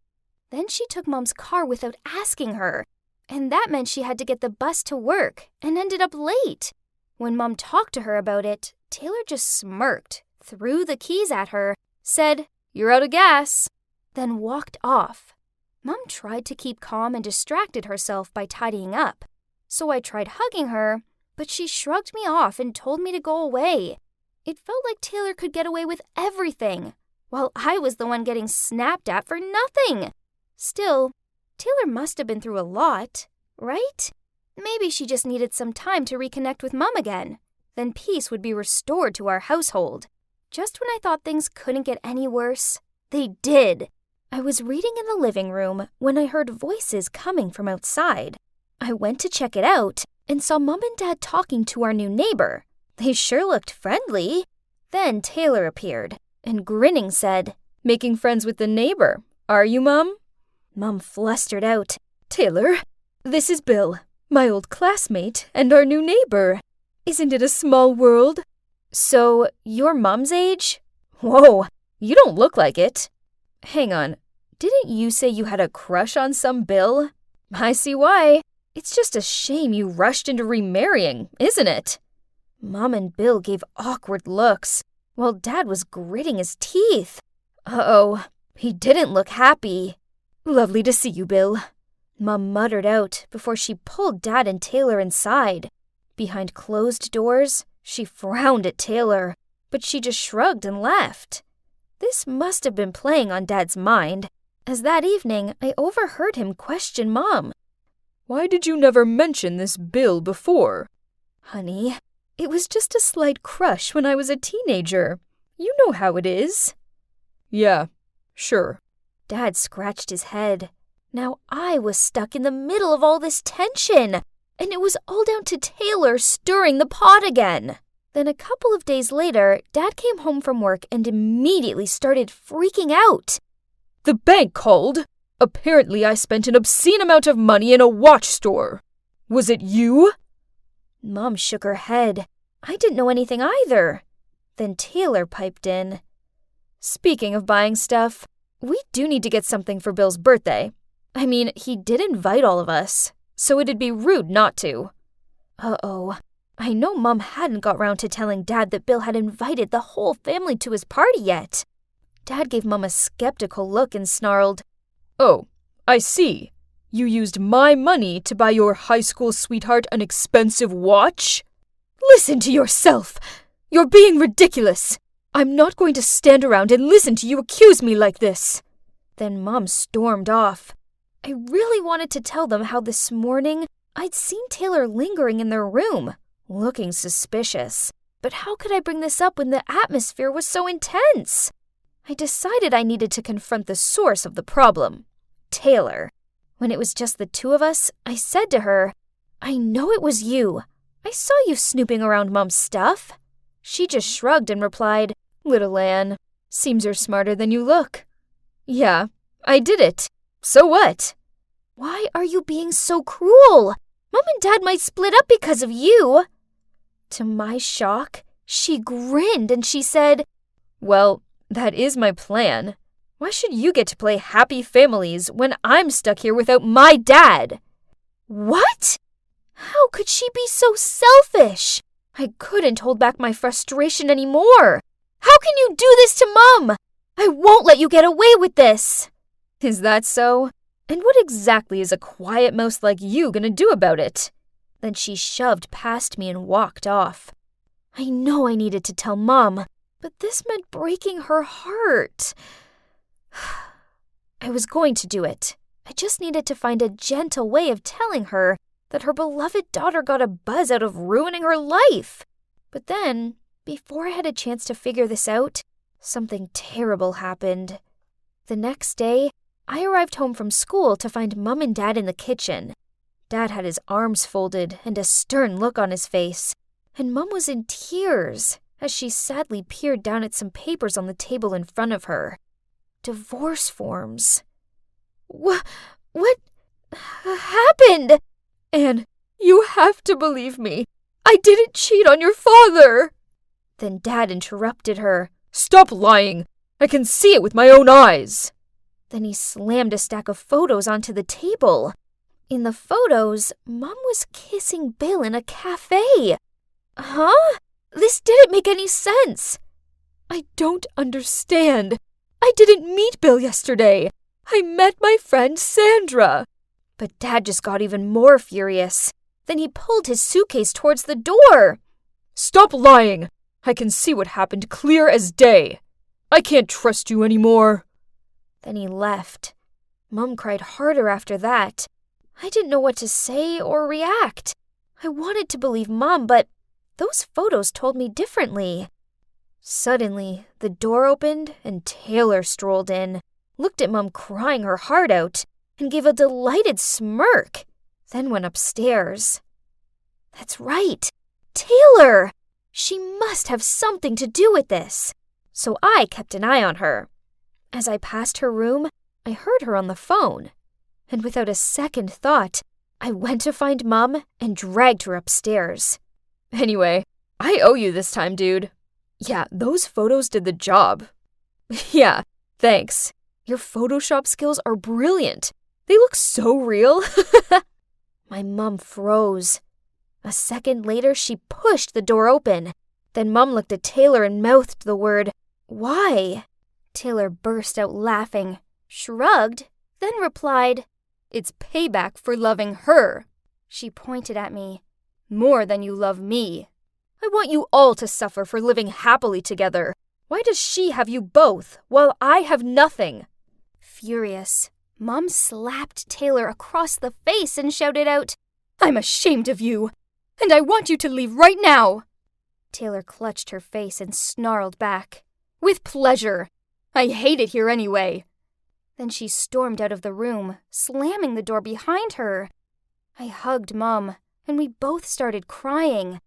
Then she took Mom's car without asking her, and that meant she had to get the bus to work and ended up late. When Mom talked to her about it, Taylor just smirked, threw the keys at her, said, "You're out of gas," then walked off. Mom tried to keep calm and distracted herself by tidying up. So I tried hugging her, but she shrugged me off and told me to go away. It felt like Taylor could get away with everything, while I was the one getting snapped at for nothing. Still, Taylor must have been through a lot, right? Maybe she just needed some time to reconnect with Mom again. Then peace would be restored to our household. Just when I thought things couldn't get any worse, they did. I was reading in the living room when I heard voices coming from outside. I went to check it out and saw Mom and Dad talking to our new neighbor. They sure looked friendly. Then Taylor appeared and grinning said, "Making friends with the neighbor, are you, Mom?" Mom flustered out, "Taylor, this is Bill, my old classmate and our new neighbor. Isn't it a small world?" "So, you're Mom's age?" "Whoa, you don't look like it." "Hang on, didn't you say you had a crush on some Bill?" "I see why. It's just a shame you rushed into remarrying, isn't it?" Mom and Bill gave awkward looks, while Dad was gritting his teeth. Uh-oh, he didn't look happy. "Lovely to see you, Bill," Mom muttered out before she pulled Dad and Taylor inside. Behind closed doors, she frowned at Taylor, but she just shrugged and left. This must have been playing on Dad's mind, as that evening I overheard him question Mom. "Why did you never mention this Bill before?" "Honey, It was just a slight crush when I was a teenager. You know how it is." "Yeah, sure." Dad scratched his head. Now I was stuck in the middle of all this tension, and it was all down to Taylor stirring the pot again. Then a couple of days later, Dad came home from work and immediately started freaking out. "The bank called. Apparently I spent an obscene amount of money in a watch store. Was it you?" Mom shook her head. I didn't know anything either. Then Taylor piped in. "Speaking of buying stuff, we do need to get something for Bill's birthday. I mean, he did invite all of us, so it'd be rude not to." Uh-oh. I know Mom hadn't got round to telling Dad that Bill had invited the whole family to his party yet. Dad gave Mom a skeptical look and snarled, "Oh, I see. You used my money to buy your high school sweetheart an expensive watch?" "Listen to yourself! You're being ridiculous! I'm not going to stand around and listen to you accuse me like this." Then Mom stormed off. I really wanted to tell them how this morning I'd seen Taylor lingering in their room, looking suspicious. But how could I bring this up when the atmosphere was so intense? I decided I needed to confront the source of the problem, Taylor. When it was just the two of us, I said to her, "I know it was you. I saw you snooping around Mom's stuff." She just shrugged and replied, "Little Anne, seems you're smarter than you look." "Yeah, I did it. So what?" "Why are you being so cruel? Mom and Dad might split up because of you." To my shock, she grinned and she said, "Well, that is my plan. Why should you get to play happy families when I'm stuck here without my dad?" "What? How could she be so selfish?" I couldn't hold back my frustration anymore. "How can you do this to Mom? I won't let you get away with this." "Is that so? And what exactly is a quiet mouse like you gonna do about it?" Then she shoved past me and walked off. I know I needed to tell Mom, but this meant breaking her heart. I was going to do it. I just needed to find a gentle way of telling her that her beloved daughter got a buzz out of ruining her life. But then, before I had a chance to figure this out, something terrible happened. The next day, I arrived home from school to find Mom and Dad in the kitchen. Dad had his arms folded and a stern look on his face, and Mom was in tears as she sadly peered down at some papers on the table in front of her. Divorce forms. What happened?" "Anne, you have to believe me. I didn't cheat on your father." Then Dad interrupted her. "Stop lying. I can see it with my own eyes." Then he slammed a stack of photos onto the table. In the photos, Mom was kissing Bill in a cafe. Huh? This didn't make any sense. "I don't understand. I didn't meet Bill yesterday. I met my friend Sandra." But Dad just got even more furious. Then he pulled his suitcase towards the door. "Stop lying. I can see what happened clear as day. I can't trust you anymore." Then he left. Mom cried harder after that. I didn't know what to say or react. I wanted to believe Mom, but those photos told me differently. Suddenly, the door opened and Taylor strolled in, looked at Mom crying her heart out, and gave a delighted smirk, then went upstairs. That's right, Taylor! She must have something to do with this. So I kept an eye on her. As I passed her room, I heard her on the phone. And without a second thought, I went to find Mom and dragged her upstairs. "Anyway, I owe you this time, dude. Yeah, those photos did the job." "Yeah, thanks. Your Photoshop skills are brilliant. They look so real." My mom froze. A second later, she pushed the door open. Then Mom looked at Taylor and mouthed the word, "Why?" Taylor burst out laughing, shrugged, then replied, "It's payback for loving her." She pointed at me. "More than you love me. I want you all to suffer for living happily together. Why does she have you both, while I have nothing?" Furious, Mom slapped Taylor across the face and shouted out, "I'm ashamed of you, and I want you to leave right now." Taylor clutched her face and snarled back. With pleasure. I hate it here anyway. Then she stormed out of the room, slamming the door behind her. I hugged Mom, and we both started crying.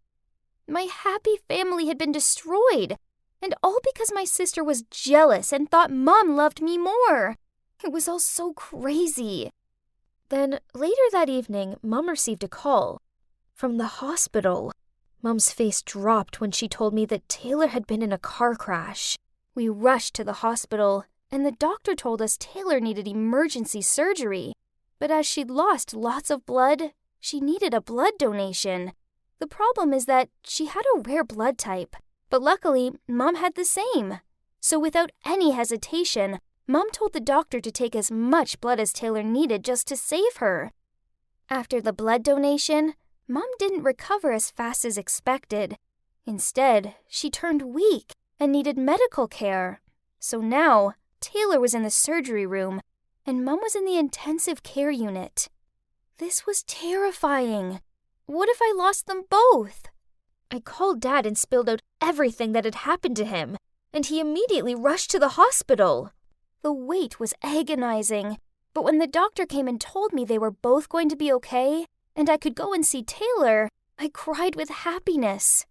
My happy family had been destroyed, and all because my sister was jealous and thought Mom loved me more. It was all so crazy. Then, later that evening, Mom received a call from the hospital. Mom's face dropped when she told me that Taylor had been in a car crash. We rushed to the hospital, and the doctor told us Taylor needed emergency surgery. But as she'd lost lots of blood, she needed a blood donation. The problem is that she had a rare blood type, but luckily, Mom had the same. So without any hesitation, Mom told the doctor to take as much blood as Taylor needed just to save her. After the blood donation, Mom didn't recover as fast as expected. Instead, she turned weak and needed medical care. So now, Taylor was in the surgery room, and Mom was in the intensive care unit. This was terrifying. What if I lost them both? I called Dad and spilled out everything that had happened to him, and he immediately rushed to the hospital. The wait was agonizing, but when the doctor came and told me they were both going to be okay, and I could go and see Taylor, I cried with happiness.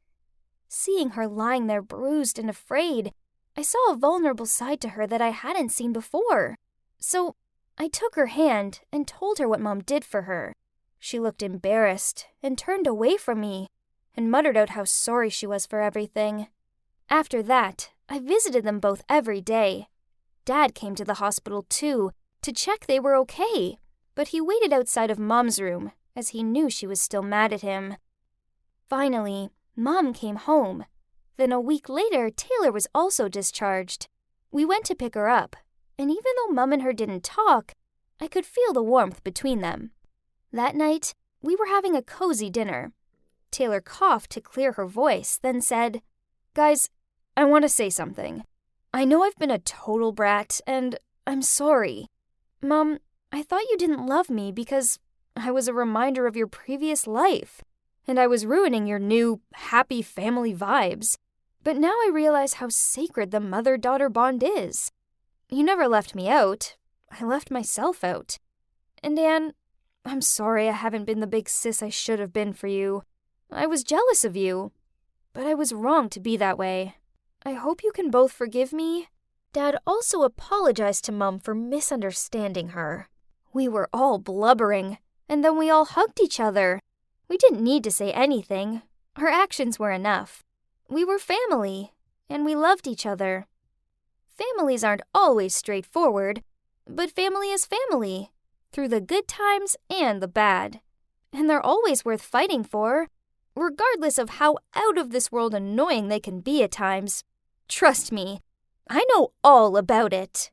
Seeing her lying there bruised and afraid, I saw a vulnerable side to her that I hadn't seen before. So I took her hand and told her what Mom did for her. She looked embarrassed and turned away from me and muttered out how sorry she was for everything. After that, I visited them both every day. Dad came to the hospital too to check they were okay, but he waited outside of Mom's room as he knew she was still mad at him. Finally, Mom came home. Then a week later, Taylor was also discharged. We went to pick her up, and even though Mom and her didn't talk, I could feel the warmth between them. That night, we were having a cozy dinner. Taylor coughed to clear her voice, then said, "Guys, I want to say something. I know I've been a total brat, and I'm sorry. Mom, I thought you didn't love me because I was a reminder of your previous life, and I was ruining your new, happy family vibes. But now I realize how sacred the mother-daughter bond is. You never left me out. I left myself out. And Anne, I'm sorry I haven't been the big sis I should have been for you. I was jealous of you, but I was wrong to be that way. I hope you can both forgive me." Dad also apologized to Mom for misunderstanding her. We were all blubbering, and then we all hugged each other. We didn't need to say anything. Our actions were enough. We were family, and we loved each other. Families aren't always straightforward, but family is family, through the good times and the bad. And they're always worth fighting for, regardless of how out-of-this-world annoying they can be at times. Trust me, I know all about it.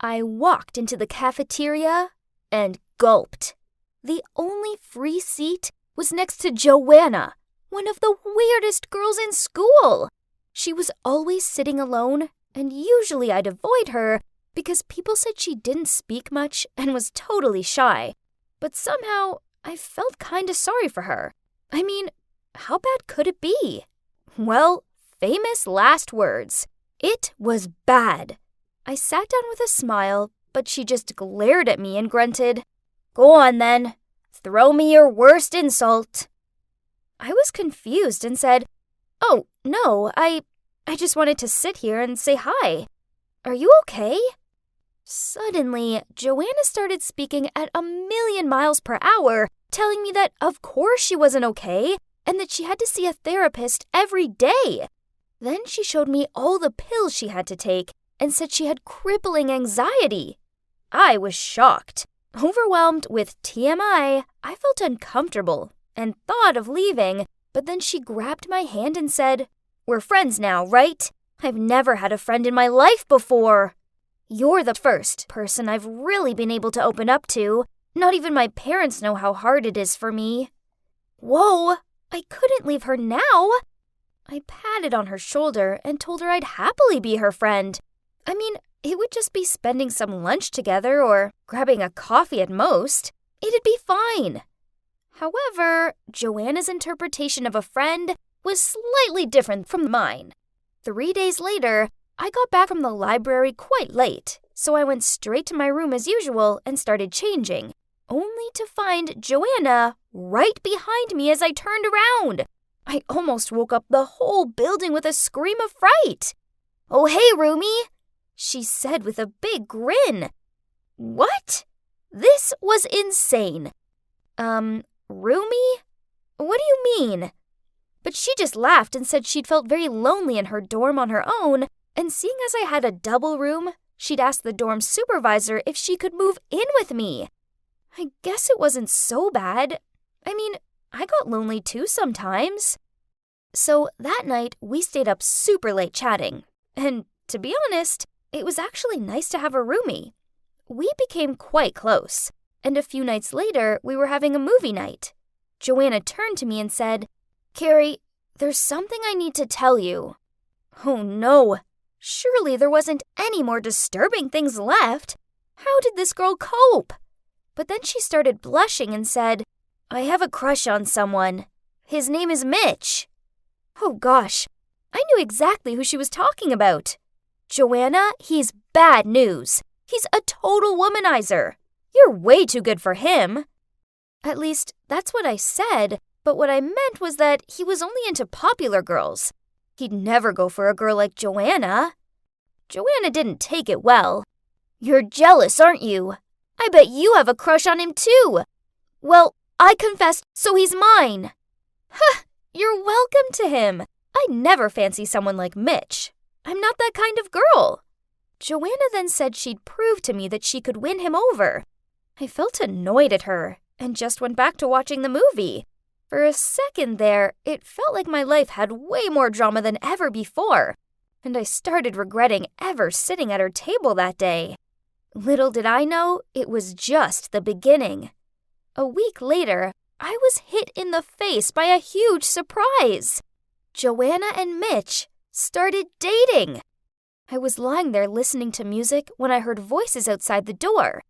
I walked into the cafeteria and gulped. The only free seat was next to Joanna, one of the weirdest girls in school. She was always sitting alone, and usually I'd avoid her because people said she didn't speak much and was totally shy. But somehow, I felt kinda sorry for her. I mean, how bad could it be? Well, famous last words. It was bad. I sat down with a smile, but she just glared at me and grunted, "Go on then. Throw me your worst insult." I was confused and said, "Oh, no, I just wanted to sit here and say hi. Are you okay?" Suddenly, Joanna started speaking at 1,000,000 miles per hour, telling me that of course she wasn't okay and that she had to see a therapist every day. Then she showed me all the pills she had to take and said she had crippling anxiety. I was shocked. Overwhelmed with TMI, I felt uncomfortable and thought of leaving, but then she grabbed my hand and said, "We're friends now, right? I've never had a friend in my life before. You're the first person I've really been able to open up to. Not even my parents know how hard it is for me." Whoa, I couldn't leave her now. I patted on her shoulder and told her I'd happily be her friend. I mean, It would just be spending some lunch together or grabbing a coffee at most. It'd be fine. However, Joanna's interpretation of a friend was slightly different from mine. 3 days later, I got back from the library quite late, so I went straight to my room as usual and started changing, only to find Joanna right behind me as I turned around. I almost woke up the whole building with a scream of fright. "Oh, hey, Rumi," she said with a big grin. What? This was insane. Rumi? What do you mean? But she just laughed and said she'd felt very lonely in her dorm on her own, and seeing as I had a double room, she'd asked the dorm supervisor if she could move in with me. I guess it wasn't so bad. I mean, I got lonely too sometimes. So that night, we stayed up super late chatting. And to be honest, it was actually nice to have a roomie. We became quite close, and a few nights later, we were having a movie night. Joanna turned to me and said, "Carrie, there's something I need to tell you." Oh no, surely there wasn't any more disturbing things left. How did this girl cope? But then she started blushing and said, "I have a crush on someone. His name is Mitch." Oh gosh, I knew exactly who she was talking about. "Joanna, he's bad news. He's a total womanizer. You're way too good for him." At least, that's what I said, but what I meant was that he was only into popular girls. He'd never go for a girl like Joanna. Joanna didn't take it well. "You're jealous, aren't you? I bet you have a crush on him too." "Well, I confessed, so he's mine." Huh, you're welcome to him. I never fancy someone like Mitch. I'm not that kind of girl. Joanna then said she'd prove to me that she could win him over. I felt annoyed at her and just went back to watching the movie. For a second there, it felt like my life had way more drama than ever before, and I started regretting ever sitting at her table that day. Little did I know, it was just the beginning. A week later, I was hit in the face by a huge surprise. Joanna and Mitch started dating. I was lying there listening to music when I heard voices outside the door.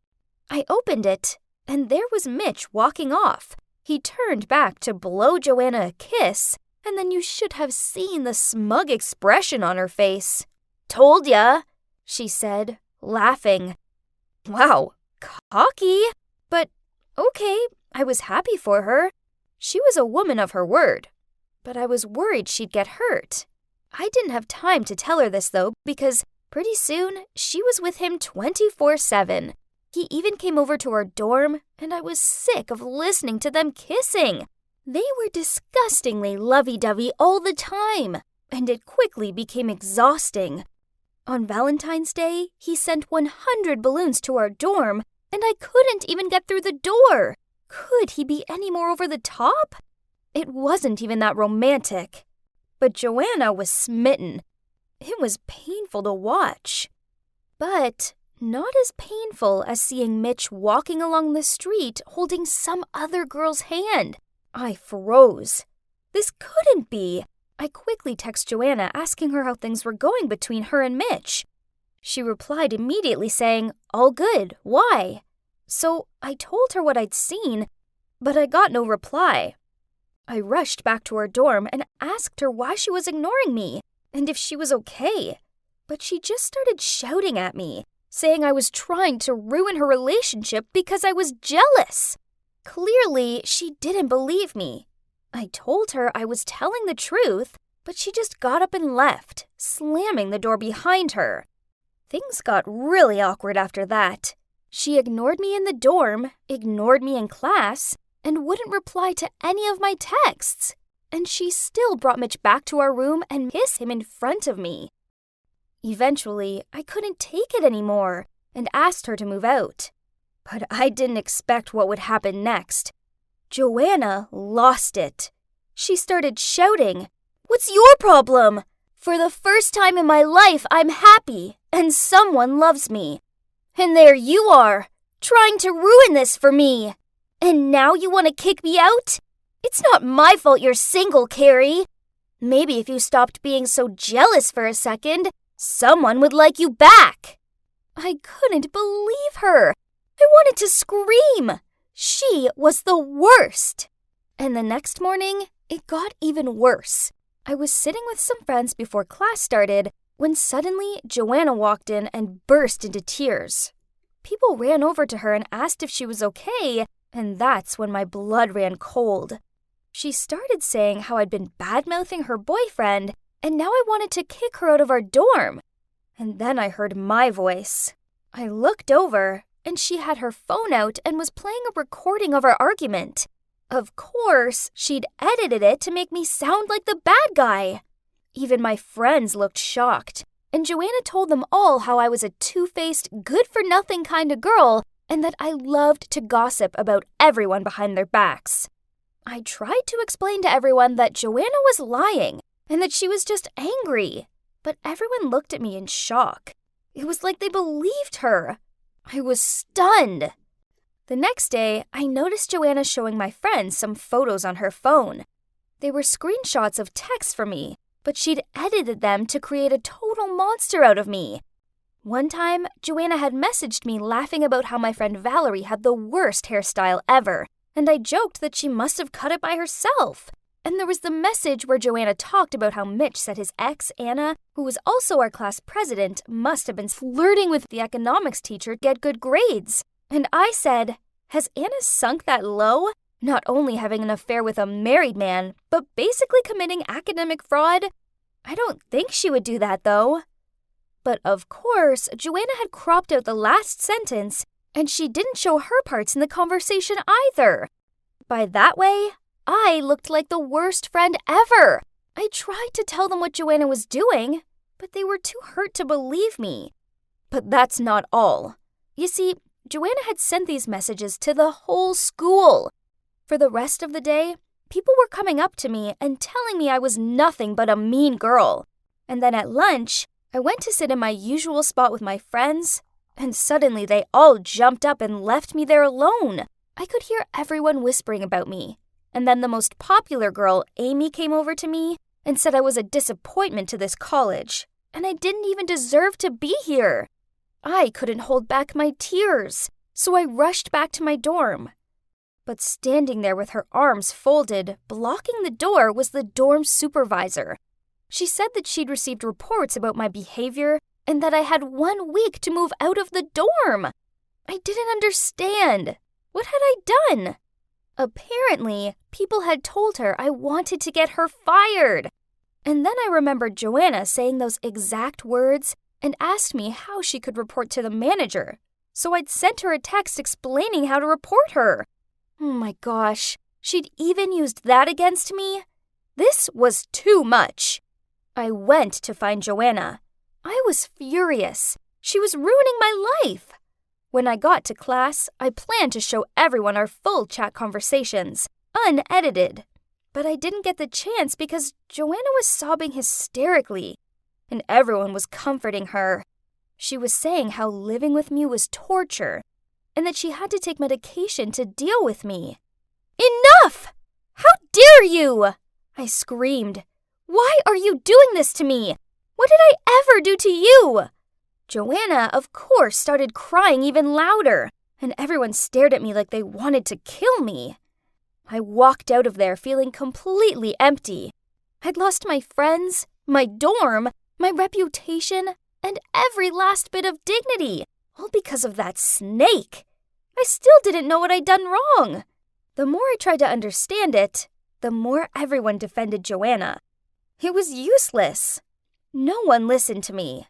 I opened it, and there was Mitch walking off. He turned back to blow Joanna a kiss, and then you should have seen the smug expression on her face. "Told ya," she said, laughing. Wow, cocky. But okay, I was happy for her. She was a woman of her word. But I was worried she'd get hurt. I didn't have time to tell her this, though, because pretty soon she was with him 24/7. He even came over to our dorm, and I was sick of listening to them kissing. They were disgustingly lovey-dovey all the time, and it quickly became exhausting. On Valentine's Day, he sent 100 balloons to our dorm, and I couldn't even get through the door. Could he be any more over the top? It wasn't even that romantic. But Joanna was smitten. It was painful to watch. But not as painful as seeing Mitch walking along the street holding some other girl's hand. I froze. This couldn't be. I quickly texted Joanna asking her how things were going between her and Mitch. She replied immediately saying, "All good, why?" So I told her what I'd seen, but I got no reply. I rushed back to her dorm and asked her why she was ignoring me and if she was okay. But she just started shouting at me, saying I was trying to ruin her relationship because I was jealous. Clearly, she didn't believe me. I told her I was telling the truth, but she just got up and left, slamming the door behind her. Things got really awkward after that. She ignored me in the dorm, ignored me in class, and wouldn't reply to any of my texts. And she still brought Mitch back to our room and kissed him in front of me. Eventually, I couldn't take it anymore and asked her to move out. But I didn't expect what would happen next. Joanna lost it. She started shouting, "What's your problem? For the first time in my life, I'm happy and someone loves me. And there you are, trying to ruin this for me. And now you want to kick me out? It's not my fault you're single, Carrie. Maybe if you stopped being so jealous for a second, someone would like you back." I couldn't believe her. I wanted to scream. She was the worst. And the next morning, it got even worse. I was sitting with some friends before class started when suddenly Joanna walked in and burst into tears. People ran over to her and asked if she was okay, and that's when my blood ran cold. She started saying how I'd been bad-mouthing her boyfriend, and now I wanted to kick her out of our dorm. And then I heard my voice. I looked over, and she had her phone out and was playing a recording of our argument. Of course, she'd edited it to make me sound like the bad guy. Even my friends looked shocked, and Joanna told them all how I was a two-faced, good-for-nothing kind of girl and that I loved to gossip about everyone behind their backs. I tried to explain to everyone that Joanna was lying and that she was just angry, but everyone looked at me in shock. It was like they believed her. I was stunned. The next day, I noticed Joanna showing my friends some photos on her phone. They were screenshots of texts from me, but she'd edited them to create a total monster out of me. One time, Joanna had messaged me laughing about how my friend Valerie had the worst hairstyle ever, and I joked that she must have cut it by herself. And there was the message where Joanna talked about how Mitch said his ex, Anna, who was also our class president, must have been flirting with the economics teacher to get good grades. And I said, has Anna sunk that low? Not only having an affair with a married man, but basically committing academic fraud? I don't think she would do that, though. But of course, Joanna had cropped out the last sentence, and she didn't show her parts in the conversation either. By that way, I looked like the worst friend ever. I tried to tell them what Joanna was doing, but they were too hurt to believe me. But that's not all. You see, Joanna had sent these messages to the whole school. For the rest of the day, people were coming up to me and telling me I was nothing but a mean girl. And then at lunch, I went to sit in my usual spot with my friends, and suddenly they all jumped up and left me there alone. I could hear everyone whispering about me. And then the most popular girl, Amy, came over to me and said I was a disappointment to this college, and I didn't even deserve to be here. I couldn't hold back my tears, so I rushed back to my dorm. But standing there with her arms folded, blocking the door, was the dorm supervisor. She said that she'd received reports about my behavior and that I had 1 week to move out of the dorm. I didn't understand. What had I done? Apparently, people had told her I wanted to get her fired. And then I remembered Joanna saying those exact words and asked me how she could report to the manager. So I'd sent her a text explaining how to report her. Oh my gosh, she'd even used that against me? This was too much. I went to find Joanna. I was furious. She was ruining my life. When I got to class, I planned to show everyone our full chat conversations, unedited. But I didn't get the chance because Joanna was sobbing hysterically, and everyone was comforting her. She was saying how living with me was torture, and that she had to take medication to deal with me. Enough! How dare you! I screamed. Why are you doing this to me? What did I ever do to you? Joanna, of course, started crying even louder, and everyone stared at me like they wanted to kill me. I walked out of there feeling completely empty. I'd lost my friends, my dorm, my reputation, and every last bit of dignity, all because of that snake. I still didn't know what I'd done wrong. The more I tried to understand it, the more everyone defended Joanna. It was useless. No one listened to me.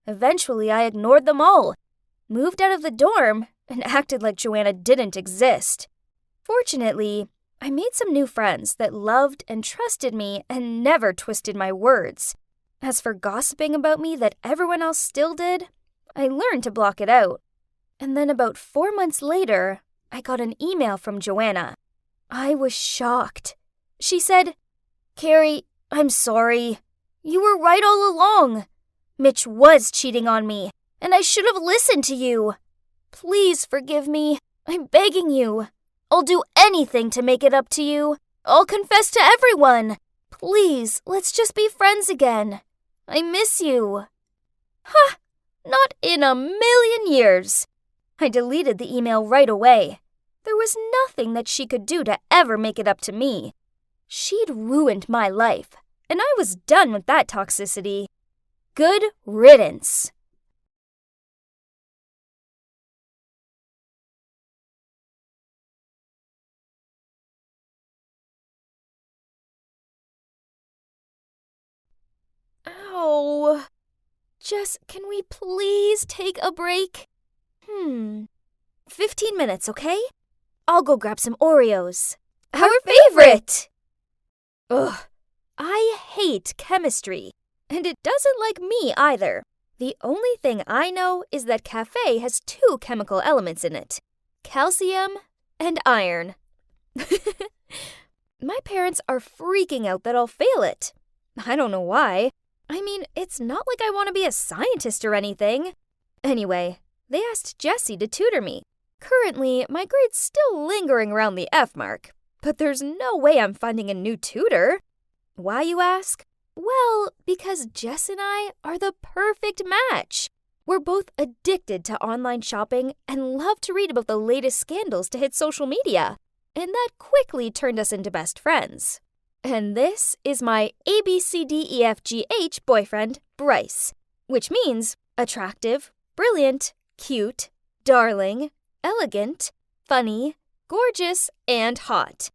Eventually, I ignored them all, moved out of the dorm, and acted like Joanna didn't exist. Fortunately, I made some new friends that loved and trusted me and never twisted my words. As for gossiping about me that everyone else still did, I learned to block it out. And then about 4 months later, I got an email from Joanna. I was shocked. She said, "Carrie, I'm sorry. You were right all along. Mitch was cheating on me, and I should have listened to you. Please forgive me. I'm begging you. I'll do anything to make it up to you. I'll confess to everyone. Please, let's just be friends again. I miss you." Ha! Not in a million years. I deleted the email right away. There was nothing that she could do to ever make it up to me. She'd ruined my life, and I was done with that toxicity. Good riddance. Ow. Jess, can we please take a break? 15 minutes, okay? I'll go grab some Oreos. Our favorite! Ugh, I hate chemistry, and it doesn't like me either. The only thing I know is that cafe has 2 chemical elements in it, calcium and iron. My parents are freaking out that I'll fail it. I don't know why. I mean, it's not like I want to be a scientist or anything. Anyway, they asked Jessie to tutor me. Currently, my grade's still lingering around the F mark, but there's no way I'm finding a new tutor. Why, you ask? Well, because Jess and I are the perfect match. We're both addicted to online shopping and love to read about the latest scandals to hit social media, and that quickly turned us into best friends. And this is my ABCDEFGH boyfriend, Bryce, which means attractive, brilliant, cute, darling, elegant, funny, gorgeous, and hot.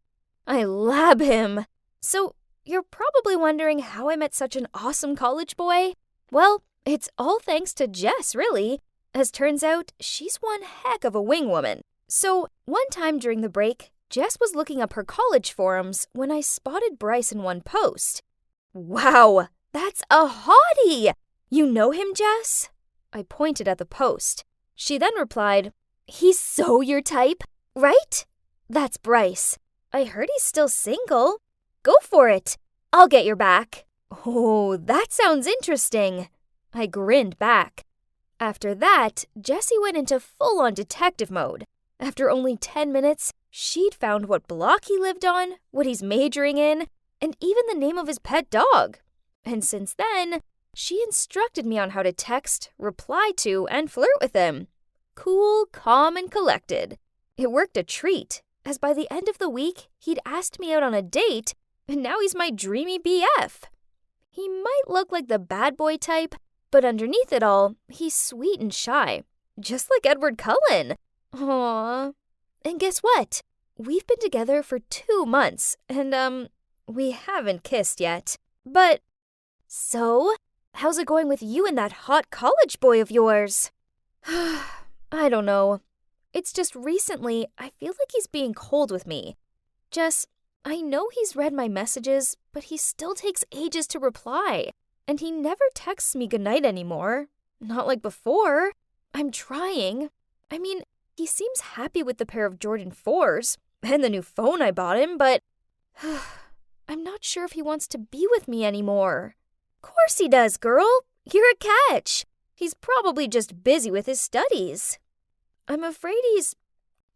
I love him. So you're probably wondering how I met such an awesome college boy? Well, it's all thanks to Jess, really. As turns out, she's one heck of a wing woman. So one time during the break, Jess was looking up her college forums when I spotted Bryce in one post. Wow, that's a hottie! You know him, Jess? I pointed at the post. She then replied, "He's so your type, right?" That's Bryce. I heard he's still single. Go for it. I'll get your back. Oh, that sounds interesting. I grinned back. After that, Jessie went into full-on detective mode. After only 10 minutes, she'd found what block he lived on, what he's majoring in, and even the name of his pet dog. And since then, she instructed me on how to text, reply to, and flirt with him. Cool, calm, and collected. It worked a treat, as by the end of the week, he'd asked me out on a date, and now he's my dreamy BF. He might look like the bad boy type, but underneath it all, he's sweet and shy, just like Edward Cullen. Aww. And guess what? We've been together for 2 months, and, we haven't kissed yet. But, so, how's it going with you and that hot college boy of yours? I don't know. It's just recently, I feel like he's being cold with me. Jess, I know he's read my messages, but he still takes ages to reply. And he never texts me goodnight anymore. Not like before. I'm trying. I mean, he seems happy with the pair of Jordan 4s and the new phone I bought him, but I'm not sure if he wants to be with me anymore. Course he does, girl. You're a catch. He's probably just busy with his studies. I'm afraid he's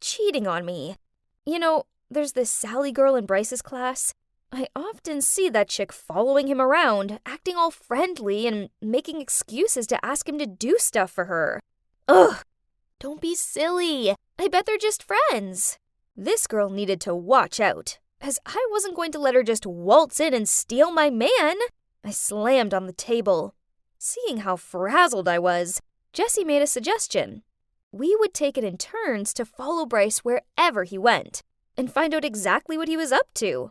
cheating on me. You know, there's this Sally girl in Bryce's class. I often see that chick following him around, acting all friendly and making excuses to ask him to do stuff for her. Ugh. Don't be silly. I bet they're just friends. This girl needed to watch out, as I wasn't going to let her just waltz in and steal my man. I slammed on the table. Seeing how frazzled I was, Jessie made a suggestion. We would take it in turns to follow Bryce wherever he went and find out exactly what he was up to.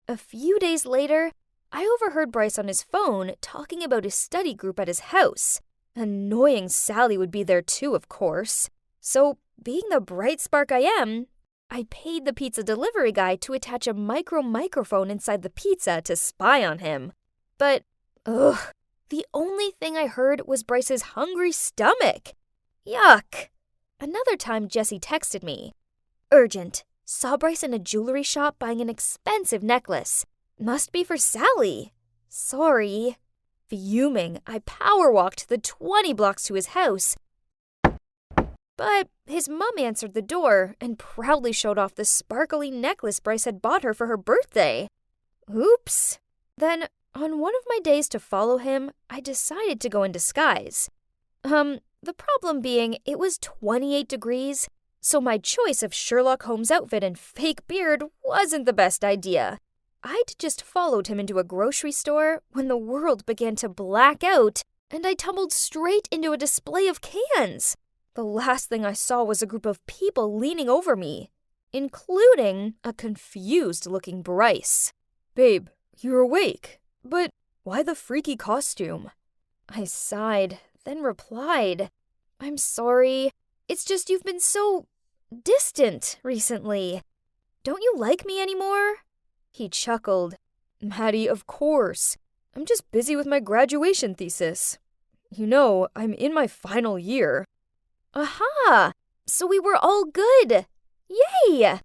A few days later, I overheard Bryce on his phone talking about his study group at his house. Annoying Sally would be there too, of course. So, being the bright spark I am, I paid the pizza delivery guy to attach a microphone inside the pizza to spy on him. But, the only thing I heard was Bryce's hungry stomach. Yuck. Another time Jessie texted me. Urgent. Saw Bryce in a jewelry shop buying an expensive necklace. Must be for Sally. Sorry. Fuming, I power walked the 20 blocks to his house. But his mom answered the door and proudly showed off the sparkly necklace Bryce had bought her for her birthday. Oops. Then, on one of my days to follow him, I decided to go in disguise. The problem being it was 28 degrees, so my choice of Sherlock Holmes outfit and fake beard wasn't the best idea. I'd just followed him into a grocery store when the world began to black out and I tumbled straight into a display of cans. The last thing I saw was a group of people leaning over me, including a confused-looking Bryce. "Babe, you're awake, but why the freaky costume?" I sighed, then replied, "I'm sorry. It's just you've been so distant recently. Don't you like me anymore?" He chuckled. "Maddie, of course. I'm just busy with my graduation thesis. You know, I'm in my final year." Aha! So we were all good. Yay!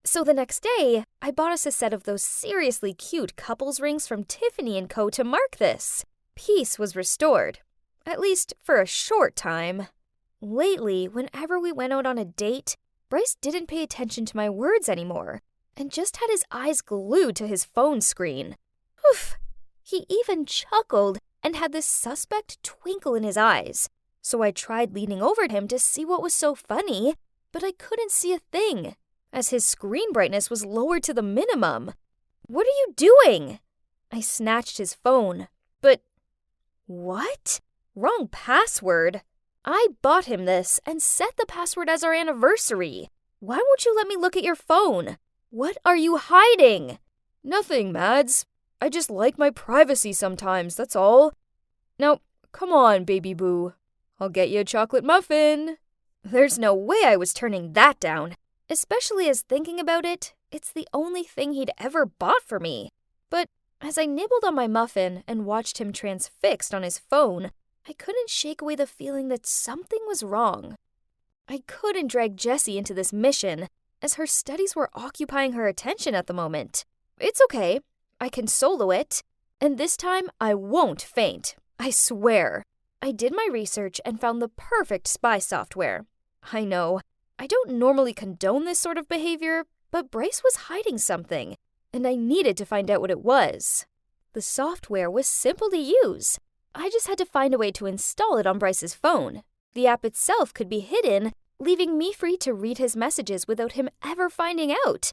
So the next day, I bought us a set of those seriously cute couples rings from Tiffany & Co. to mark this. Peace was restored. At least for a short time. Lately, whenever we went out on a date, Bryce didn't pay attention to my words anymore and just had his eyes glued to his phone screen. Oof! He even chuckled and had this suspect twinkle in his eyes. So I tried leaning over to him to see what was so funny, but I couldn't see a thing, as his screen brightness was lowered to the minimum. "What are you doing?" I snatched his phone, but... What? Wrong password. I bought him this and set the password as our anniversary. Why won't you let me look at your phone? What are you hiding? "Nothing, Mads. I just like my privacy sometimes, that's all. Now, come on, baby boo. I'll get you a chocolate muffin." There's no way I was turning that down, especially as thinking about it, it's the only thing he'd ever bought for me. But as I nibbled on my muffin and watched him transfixed on his phone, I couldn't shake away the feeling that something was wrong. I couldn't drag Jessie into this mission, as her studies were occupying her attention at the moment. It's okay. I can solo it. And this time, I won't faint. I swear. I did my research and found the perfect spy software. I know, I don't normally condone this sort of behavior, but Bryce was hiding something, and I needed to find out what it was. The software was simple to use. I just had to find a way to install it on Bryce's phone. The app itself could be hidden, leaving me free to read his messages without him ever finding out.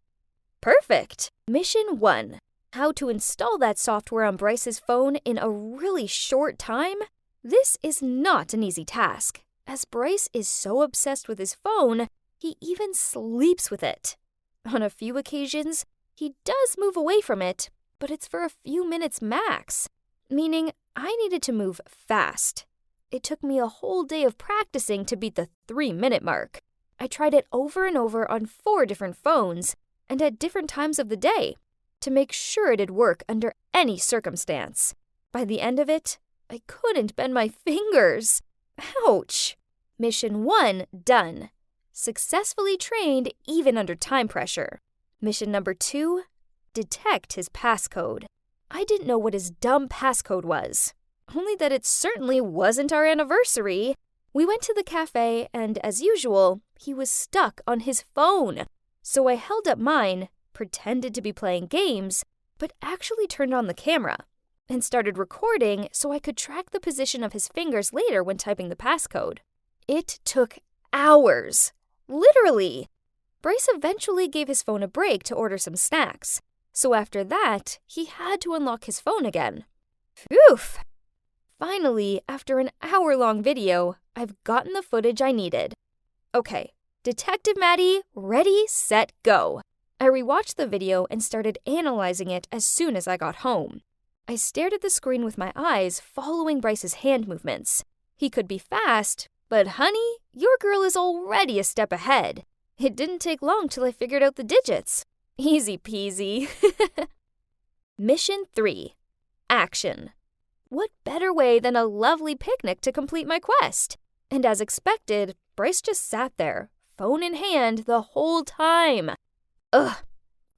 Perfect! Mission 1. How to install that software on Bryce's phone in a really short time? This is not an easy task, as Bryce is so obsessed with his phone, he even sleeps with it. On a few occasions, he does move away from it, but it's for a few minutes max, meaning I needed to move fast. It took me a whole day of practicing to beat the 3-minute mark. I tried it over and over on 4 different phones and at different times of the day to make sure it'd work under any circumstance. By the end of it, I couldn't bend my fingers. Ouch! Mission 1 done. Successfully trained even under time pressure. Mission number 2, detect his passcode. I didn't know what his dumb passcode was, only that it certainly wasn't our anniversary. We went to the cafe and, as usual, he was stuck on his phone. So I held up mine, pretended to be playing games, but actually turned on the camera and started recording so I could track the position of his fingers later when typing the passcode. It took hours. Literally. Bryce eventually gave his phone a break to order some snacks, so after that, he had to unlock his phone again. Phew! Finally, after an hour-long video, I've gotten the footage I needed. Okay, Detective Maddie, ready, set, go. I rewatched the video and started analyzing it as soon as I got home. I stared at the screen with my eyes, following Bryce's hand movements. He could be fast, but honey, your girl is already a step ahead. It didn't take long till I figured out the digits. Easy peasy. Mission 3. Action. What better way than a lovely picnic to complete my quest? And as expected, Bryce just sat there, phone in hand, the whole time. Ugh.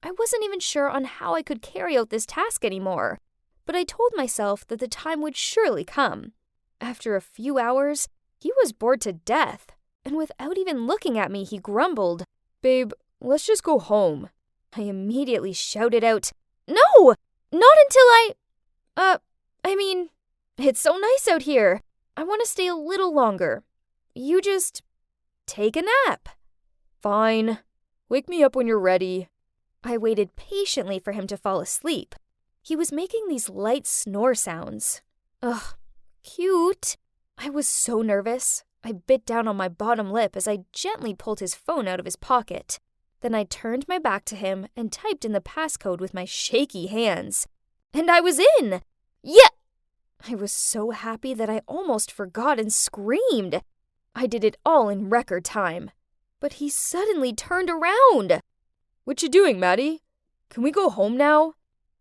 I wasn't even sure on how I could carry out this task anymore, but I told myself that the time would surely come. After a few hours, he was bored to death, and without even looking at me, he grumbled, "Babe, let's just go home." I immediately shouted out, "No! Not until I mean, it's so nice out here. I want to stay a little longer. You just take a nap. Fine. Wake me up when you're ready. I waited patiently for him to fall asleep. He was making these light snore sounds. Ugh, cute. I was so nervous. I bit down on my bottom lip as I gently pulled his phone out of his pocket. Then I turned my back to him and typed in the passcode with my shaky hands. And I was in! Yeah! I was so happy that I almost forgot and screamed. I did it all in record time. But he suddenly turned around. What you doing, Maddie? Can we go home now?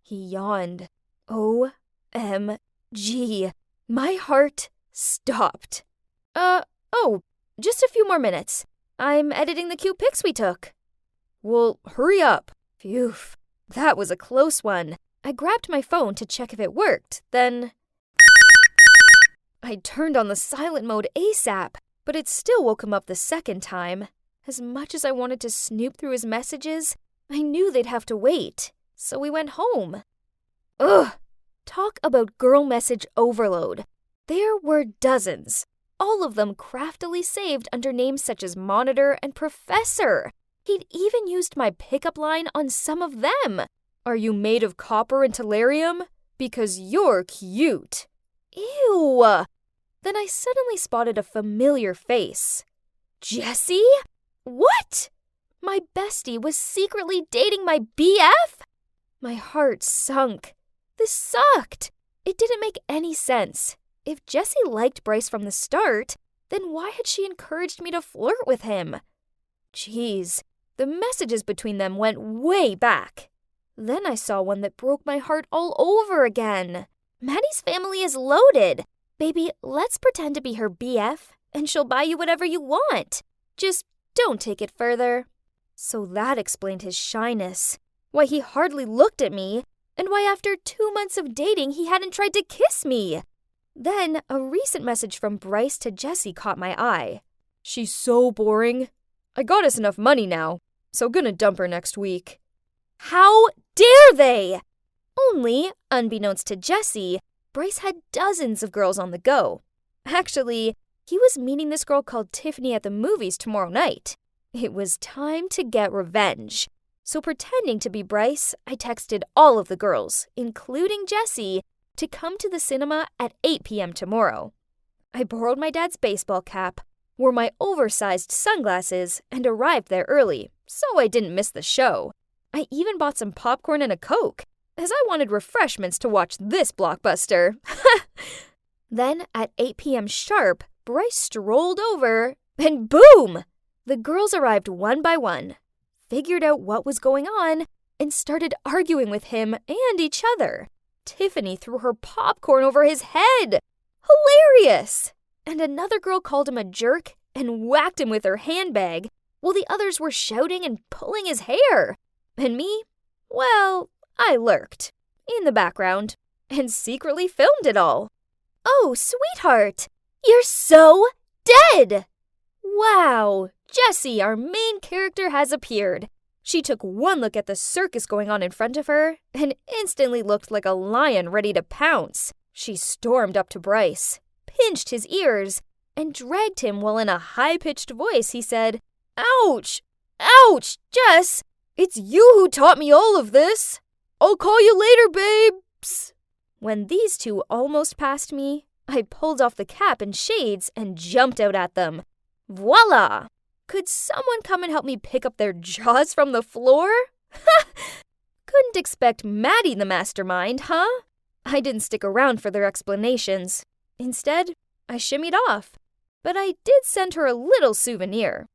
He yawned. OMG. My heart stopped. Just a few more minutes. I'm editing the cute pics we took. Well, hurry up. Phew, that was a close one. I grabbed my phone to check if it worked, then I turned on the silent mode ASAP, but it still woke him up the second time. As much as I wanted to snoop through his messages, I knew they'd have to wait, so we went home. Ugh! Talk about girl message overload. There were dozens, all of them craftily saved under names such as Monitor and Professor. He'd even used my pickup line on some of them. Are you made of copper and tellurium? Because you're cute. Ew! Then I suddenly spotted a familiar face. Jessie? What? My bestie was secretly dating my BF? My heart sunk. This sucked. It didn't make any sense. If Jessie liked Bryce from the start, then why had she encouraged me to flirt with him? Jeez, the messages between them went way back. Then I saw one that broke my heart all over again. Maddie's family is loaded. Baby, let's pretend to be her BF, and she'll buy you whatever you want. Just don't take it further. So that explained his shyness, why he hardly looked at me, and why after 2 months of dating he hadn't tried to kiss me. Then a recent message from Bryce to Jessie caught my eye. She's so boring. I got us enough money now, so gonna dump her next week. How dare they? Only, unbeknownst to Jessie, Bryce had dozens of girls on the go. Actually, he was meeting this girl called Tiffany at the movies tomorrow night. It was time to get revenge. So pretending to be Bryce, I texted all of the girls, including Jessie, to come to the cinema at 8 p.m. tomorrow. I borrowed my dad's baseball cap, wore my oversized sunglasses, and arrived there early, so I didn't miss the show. I even bought some popcorn and a Coke, as I wanted refreshments to watch this blockbuster. Then, at 8 p.m. sharp, Bryce strolled over, and boom! The girls arrived one by one, figured out what was going on, and started arguing with him and each other. Tiffany threw her popcorn over his head. Hilarious! And another girl called him a jerk and whacked him with her handbag, while the others were shouting and pulling his hair. And me? Well, I lurked in the background and secretly filmed it all. Oh, sweetheart, you're so dead! Wow, Jessie, our main character, has appeared. She took one look at the circus going on in front of her and instantly looked like a lion ready to pounce. She stormed up to Bryce, pinched his ears, and dragged him while in a high-pitched voice he said, "Ouch! Ouch, Jess! It's you who taught me all of this! I'll call you later, babes!" When these two almost passed me, I pulled off the cap and shades and jumped out at them. Voila! Could someone come and help me pick up their jaws from the floor? Couldn't expect Maddie the mastermind, huh? I didn't stick around for their explanations. Instead, I shimmied off. But I did send her a little souvenir.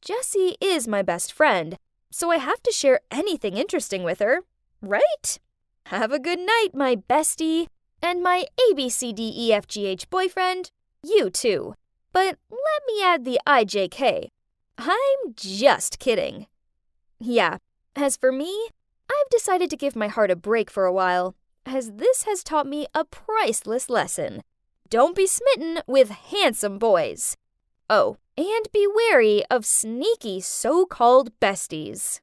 Jessie is my best friend, so I have to share anything interesting with her, right? Have a good night, my bestie, and my ABCDEFGH boyfriend, you too. But let me add the IJK. I'm just kidding. Yeah, as for me, I've decided to give my heart a break for a while, as this has taught me a priceless lesson. Don't be smitten with handsome boys. Oh, and be wary of sneaky so-called besties.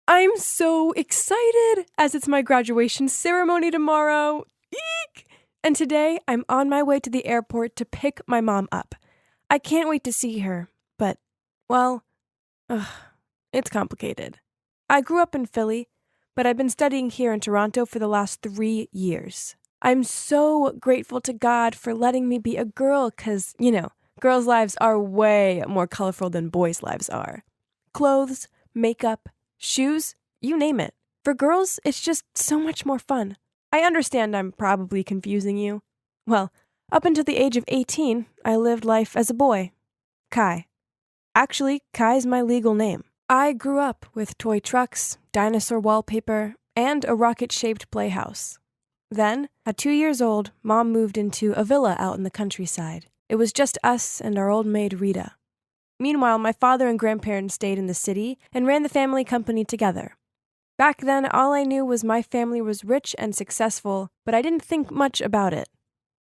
I'm so excited as it's my graduation ceremony tomorrow. Eek! And today I'm on my way to the airport to pick my mom up. I can't wait to see her, but, well, it's complicated. I grew up in Philly, but I've been studying here in Toronto for the last 3 years. I'm so grateful to God for letting me be a girl because, girls' lives are way more colorful than boys' lives are. Clothes, makeup, shoes, you name it. For girls, it's just so much more fun. I understand I'm probably confusing you. Well, up until the age of 18, I lived life as a boy. Kai. Actually, Kai's my legal name. I grew up with toy trucks, dinosaur wallpaper, and a rocket-shaped playhouse. Then, at 2 years old, Mom moved into a villa out in the countryside. It was just us and our old maid Rita. Meanwhile, my father and grandparents stayed in the city and ran the family company together. Back then, all I knew was my family was rich and successful, but I didn't think much about it.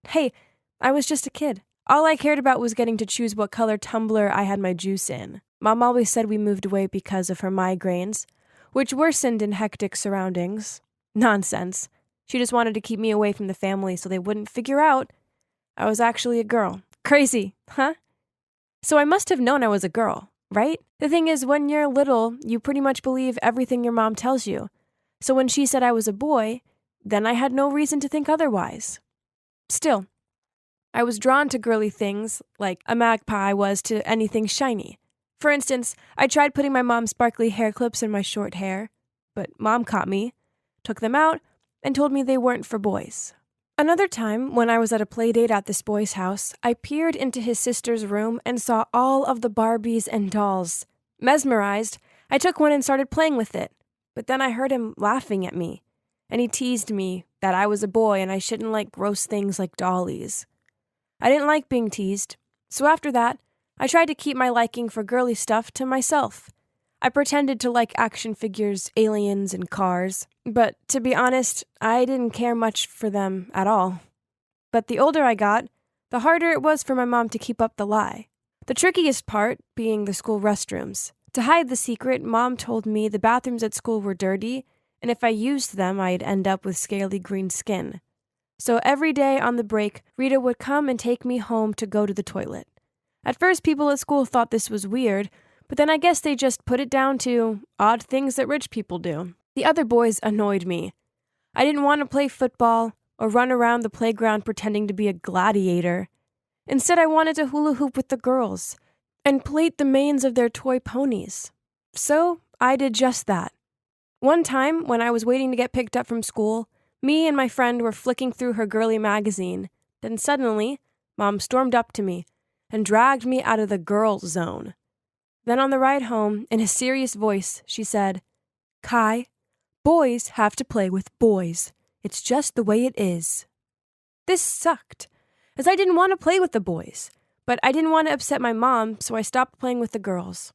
Hey, I was just a kid. All I cared about was getting to choose what color tumbler I had my juice in. Mom always said we moved away because of her migraines, which worsened in hectic surroundings. Nonsense. She just wanted to keep me away from the family so they wouldn't figure out I was actually a girl. Crazy, huh? So I must have known I was a girl, right? The thing is, when you're little, you pretty much believe everything your mom tells you. So when she said I was a boy, then I had no reason to think otherwise. Still, I was drawn to girly things like a magpie was to anything shiny. For instance, I tried putting my mom's sparkly hair clips in my short hair, but Mom caught me, took them out, and told me they weren't for boys. Another time, when I was at a playdate at this boy's house, I peered into his sister's room and saw all of the Barbies and dolls. Mesmerized, I took one and started playing with it, but then I heard him laughing at me, and he teased me that I was a boy and I shouldn't like gross things like dollies. I didn't like being teased, so after that, I tried to keep my liking for girly stuff to myself. I pretended to like action figures, aliens, and cars, but to be honest, I didn't care much for them at all. But the older I got, the harder it was for my mom to keep up the lie. The trickiest part being the school restrooms. To hide the secret, Mom told me the bathrooms at school were dirty, and if I used them, I'd end up with scaly green skin. So every day on the break, Rita would come and take me home to go to the toilet. At first, people at school thought this was weird, but then I guess they just put it down to odd things that rich people do. The other boys annoyed me. I didn't want to play football or run around the playground pretending to be a gladiator. Instead, I wanted to hula hoop with the girls and plait the manes of their toy ponies. So I did just that. One time, when I was waiting to get picked up from school, me and my friend were flicking through her girly magazine. Then suddenly, Mom stormed up to me and dragged me out of the girl zone. Then on the ride home, in a serious voice, she said, "Kai, boys have to play with boys. It's just the way it is." This sucked, as I didn't want to play with the boys, but I didn't want to upset my mom, so I stopped playing with the girls.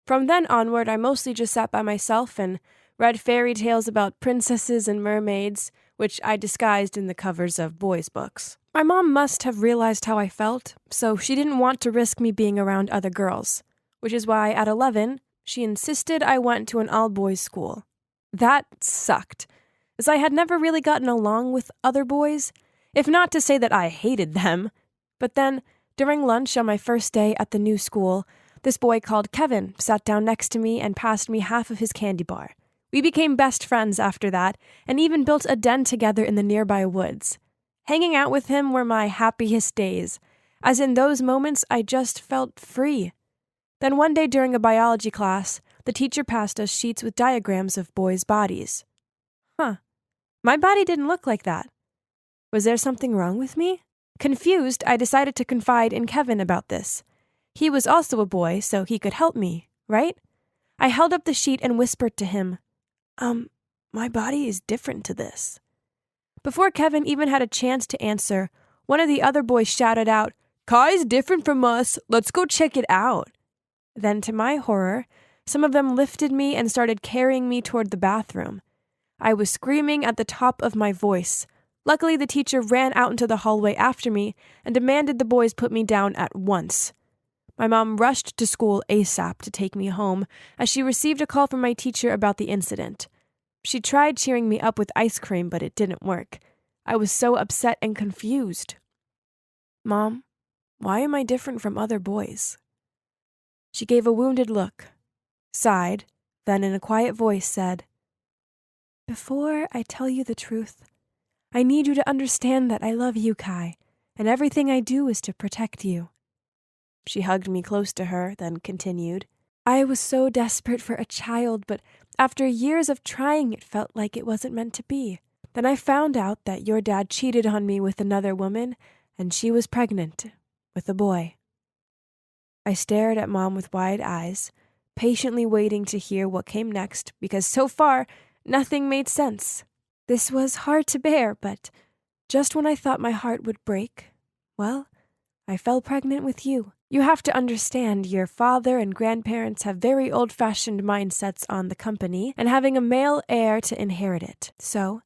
From then onward, I mostly just sat by myself and read fairy tales about princesses and mermaids, which I disguised in the covers of boys' books. My mom must have realized how I felt, so she didn't want to risk me being around other girls, which is why at 11, she insisted I went to an all-boys school. That sucked, as I had never really gotten along with other boys, if not to say that I hated them. But then, during lunch on my first day at the new school, this boy called Kevin sat down next to me and passed me half of his candy bar. We became best friends after that, and even built a den together in the nearby woods. Hanging out with him were my happiest days, as in those moments I just felt free. Then one day during a biology class, the teacher passed us sheets with diagrams of boys' bodies. My body didn't look like that. Was there something wrong with me? Confused, I decided to confide in Kevin about this. He was also a boy, so he could help me, right? I held up the sheet and whispered to him, my body is different to this. Before Kevin even had a chance to answer, one of the other boys shouted out, "Kai's different from us, let's go check it out." Then, to my horror, some of them lifted me and started carrying me toward the bathroom. I was screaming at the top of my voice. Luckily, the teacher ran out into the hallway after me and demanded the boys put me down at once. My mom rushed to school ASAP to take me home as she received a call from my teacher about the incident. She tried cheering me up with ice cream, but it didn't work. I was so upset and confused. Mom, why am I different from other boys? She gave a wounded look, sighed, then in a quiet voice said, Before I tell you the truth, I need you to understand that I love you, Kai, and everything I do is to protect you. She hugged me close to her, then continued, I was so desperate for a child, but after years of trying, it felt like it wasn't meant to be. Then I found out that your dad cheated on me with another woman, and she was pregnant with a boy. I stared at Mom with wide eyes, patiently waiting to hear what came next, because so far, nothing made sense. This was hard to bear, but just when I thought my heart would break, well, I fell pregnant with you. You have to understand, your father and grandparents have very old-fashioned mindsets on the company and having a male heir to inherit it. So,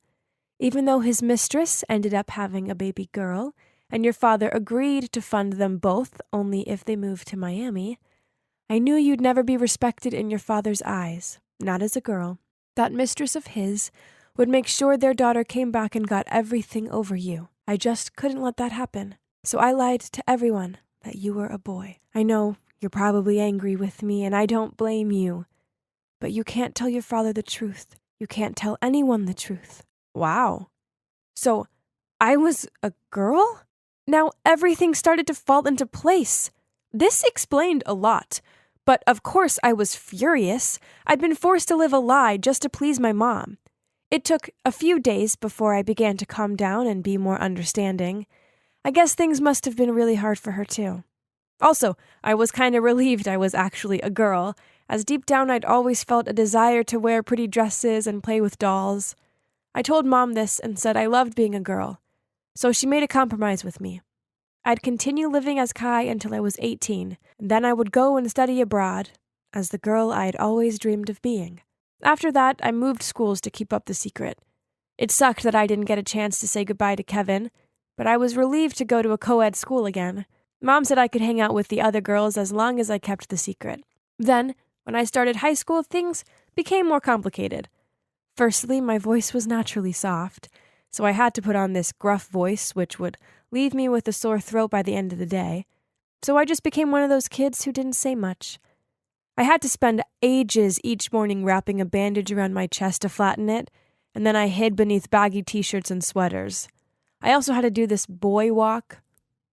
even though his mistress ended up having a baby girl, and your father agreed to fund them both only if they moved to Miami, I knew you'd never be respected in your father's eyes, not as a girl. That mistress of his would make sure their daughter came back and got everything over you. I just couldn't let that happen. So I lied to everyone that you were a boy. I know you're probably angry with me, and I don't blame you. But you can't tell your father the truth. You can't tell anyone the truth. Wow. So, I was a girl? Now everything started to fall into place. This explained a lot. But of course I was furious. I'd been forced to live a lie just to please my mom. It took a few days before I began to calm down and be more understanding. I guess things must have been really hard for her too. Also, I was kind of relieved I was actually a girl, as deep down I'd always felt a desire to wear pretty dresses and play with dolls. I told Mom this and said I loved being a girl, so she made a compromise with me. I'd continue living as Kai until I was 18, and then I would go and study abroad, as the girl I'd always dreamed of being. After that, I moved schools to keep up the secret. It sucked that I didn't get a chance to say goodbye to Kevin, but I was relieved to go to a co-ed school again. Mom said I could hang out with the other girls as long as I kept the secret. Then, when I started high school, things became more complicated. Firstly, my voice was naturally soft, so I had to put on this gruff voice, which would leave me with a sore throat by the end of the day. So I just became one of those kids who didn't say much. I had to spend ages each morning wrapping a bandage around my chest to flatten it, and then I hid beneath baggy t-shirts and sweaters. I also had to do this boy walk.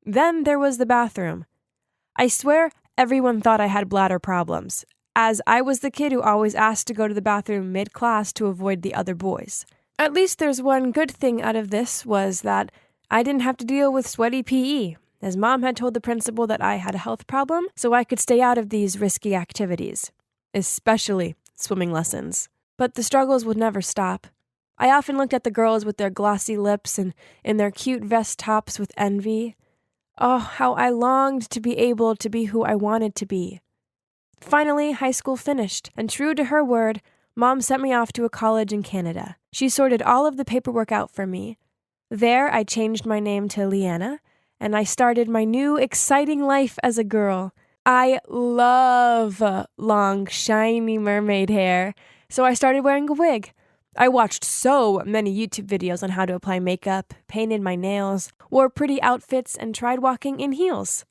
Then there was the bathroom. I swear everyone thought I had bladder problems, as I was the kid who always asked to go to the bathroom mid-class to avoid the other boys. At least there's one good thing out of this was that I didn't have to deal with sweaty PE, as Mom had told the principal that I had a health problem, so I could stay out of these risky activities, especially swimming lessons. But the struggles would never stop. I often looked at the girls with their glossy lips and in their cute vest tops with envy. Oh, how I longed to be able to be who I wanted to be. Finally, high school finished, and true to her word, Mom sent me off to a college in Canada. She sorted all of the paperwork out for me. There, I changed my name to Leanna, and I started my new, exciting life as a girl. I love long, shiny mermaid hair, so I started wearing a wig. I watched so many YouTube videos on how to apply makeup, painted my nails, wore pretty outfits, and tried walking in heels.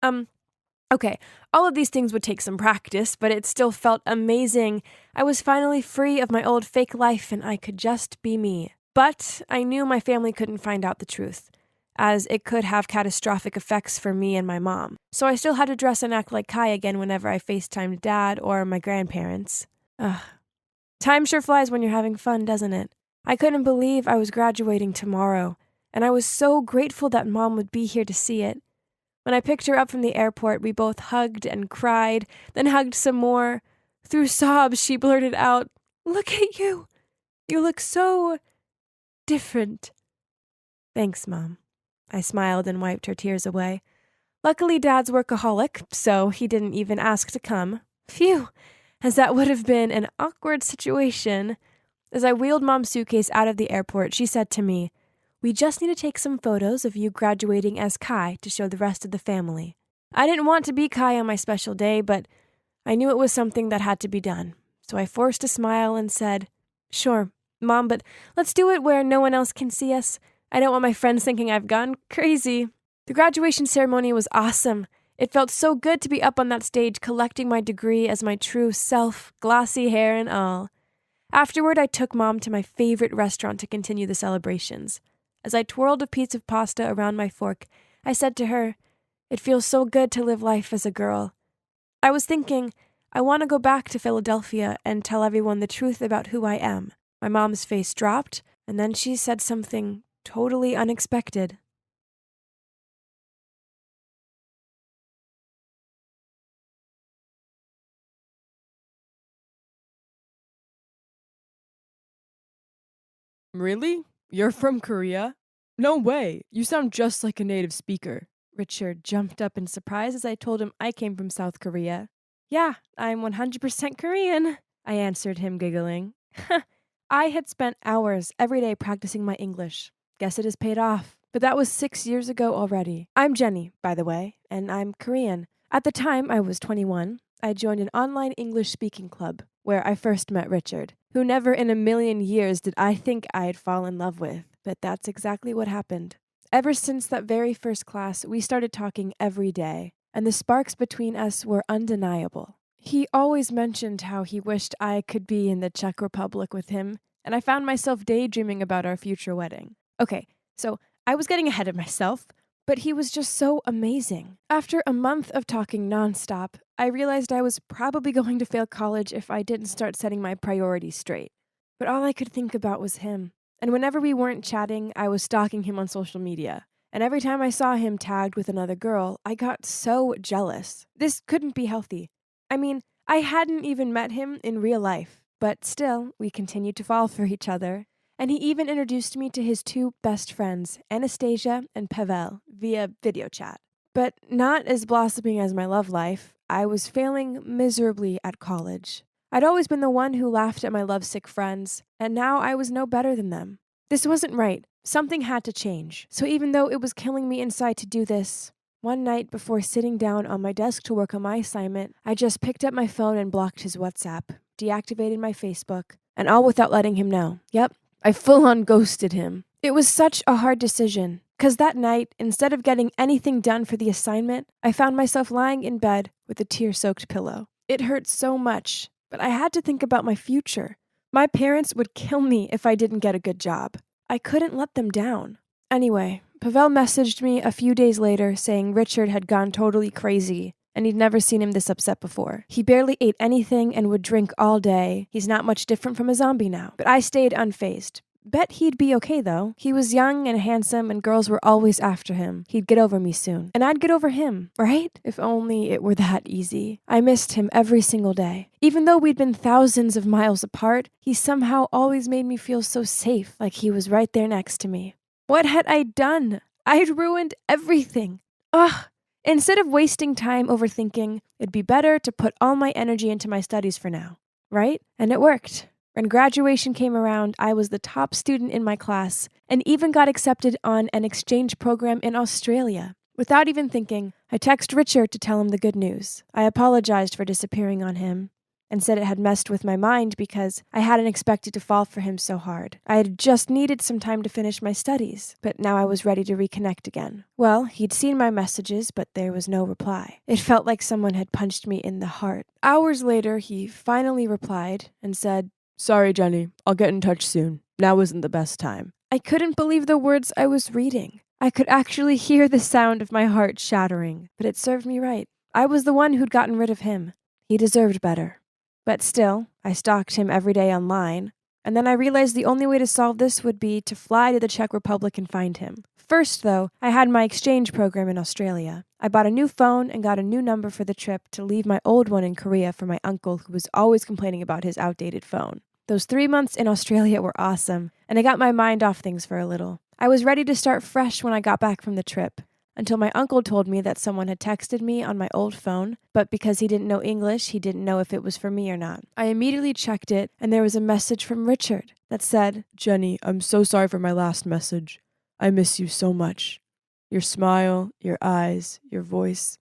Okay, all of these things would take some practice, but it still felt amazing. I was finally free of my old fake life, and I could just be me. But I knew my family couldn't find out the truth, as it could have catastrophic effects for me and my mom. So I still had to dress and act like Kai again whenever I FaceTimed Dad or my grandparents. Time sure flies when you're having fun, doesn't it? I couldn't believe I was graduating tomorrow, and I was so grateful that Mom would be here to see it. When I picked her up from the airport, we both hugged and cried, then hugged some more. Through sobs, she blurted out, "Look at you! You look so different." Thanks, Mom. I smiled and wiped her tears away. Luckily, Dad's workaholic, so he didn't even ask to come. Phew! As that would have been an awkward situation. As I wheeled Mom's suitcase out of the airport, she said to me, "We just need to take some photos of you graduating as Kai to show the rest of the family." I didn't want to be Kai on my special day, but I knew it was something that had to be done. So I forced a smile and said, "Sure, Mom, but let's do it where no one else can see us. I don't want my friends thinking I've gone crazy." The graduation ceremony was awesome. It felt so good to be up on that stage collecting my degree as my true self, glossy hair and all. Afterward, I took Mom to my favorite restaurant to continue the celebrations. As I twirled a piece of pasta around my fork, I said to her, "It feels so good to live life as a girl." I was thinking, I want to go back to Philadelphia and tell everyone the truth about who I am. My mom's face dropped, and then she said something totally unexpected. Really? You're from Korea? No way. You sound just like a native speaker. Richard jumped up in surprise as I told him I came from South Korea. "Yeah, I'm 100% Korean," I answered him, giggling. I had spent hours every day practicing my English. Guess it has paid off. But that was 6 years ago already. I'm Jenny, by the way, and I'm Korean. At the time I was 21, I joined an online English speaking club, where I first met Richard, who never in a million years did I think I'd fall in love with. But that's exactly what happened. Ever since that very first class, we started talking every day, and the sparks between us were undeniable. He always mentioned how he wished I could be in the Czech Republic with him, and I found myself daydreaming about our future wedding. Okay, so I was getting ahead of myself, but he was just so amazing. After a month of talking nonstop, I realized I was probably going to fail college if I didn't start setting my priorities straight. But all I could think about was him. And whenever we weren't chatting, I was stalking him on social media. And every time I saw him tagged with another girl, I got so jealous. This couldn't be healthy. I mean, I hadn't even met him in real life. But still, we continued to fall for each other. And he even introduced me to his two best friends, Anastasia and Pavel, via video chat. But not as blossoming as my love life. I was failing miserably at college. I'd always been the one who laughed at my lovesick friends, and now I was no better than them. This wasn't right. Something had to change. So even though it was killing me inside to do this, one night before sitting down on my desk to work on my assignment, I just picked up my phone and blocked his WhatsApp, deactivated my Facebook, and all without letting him know. Yep, I full-on ghosted him. It was such a hard decision, because that night, instead of getting anything done for the assignment, I found myself lying in bed with a tear-soaked pillow. It hurt so much. But I had to think about my future. My parents would kill me if I didn't get a good job. I couldn't let them down. Anyway, Pavel messaged me a few days later saying Richard had gone totally crazy and he'd never seen him this upset before. He barely ate anything and would drink all day. He's not much different from a zombie now. But I stayed unfazed. Bet he'd be okay, though. He was young and handsome, and girls were always after him. He'd get over me soon. And I'd get over him, right? If only it were that easy. I missed him every single day. Even though we'd been thousands of miles apart, he somehow always made me feel so safe, like he was right there next to me. What had I done? I'd ruined everything. Ugh! Instead of wasting time overthinking, it'd be better to put all my energy into my studies for now, right? And it worked. When graduation came around, I was the top student in my class and even got accepted on an exchange program in Australia. Without even thinking, I texted Richard to tell him the good news. I apologized for disappearing on him and said it had messed with my mind because I hadn't expected to fall for him so hard. I had just needed some time to finish my studies, but now I was ready to reconnect again. Well, he'd seen my messages, but there was no reply. It felt like someone had punched me in the heart. Hours later, he finally replied and said, "Sorry, Jenny. I'll get in touch soon. Now isn't the best time." I couldn't believe the words I was reading. I could actually hear the sound of my heart shattering, but it served me right. I was the one who'd gotten rid of him. He deserved better. But still, I stalked him every day online, and then I realized the only way to solve this would be to fly to the Czech Republic and find him. First, though, I had my exchange program in Australia. I bought a new phone and got a new number for the trip to leave my old one in Korea for my uncle who was always complaining about his outdated phone. Those 3 months in Australia were awesome, and I got my mind off things for a little. I was ready to start fresh when I got back from the trip, until my uncle told me that someone had texted me on my old phone, but because he didn't know English, he didn't know if it was for me or not. I immediately checked it, and there was a message from Richard that said, "Jenny, I'm so sorry for my last message. I miss you so much. Your smile, your eyes, your voice.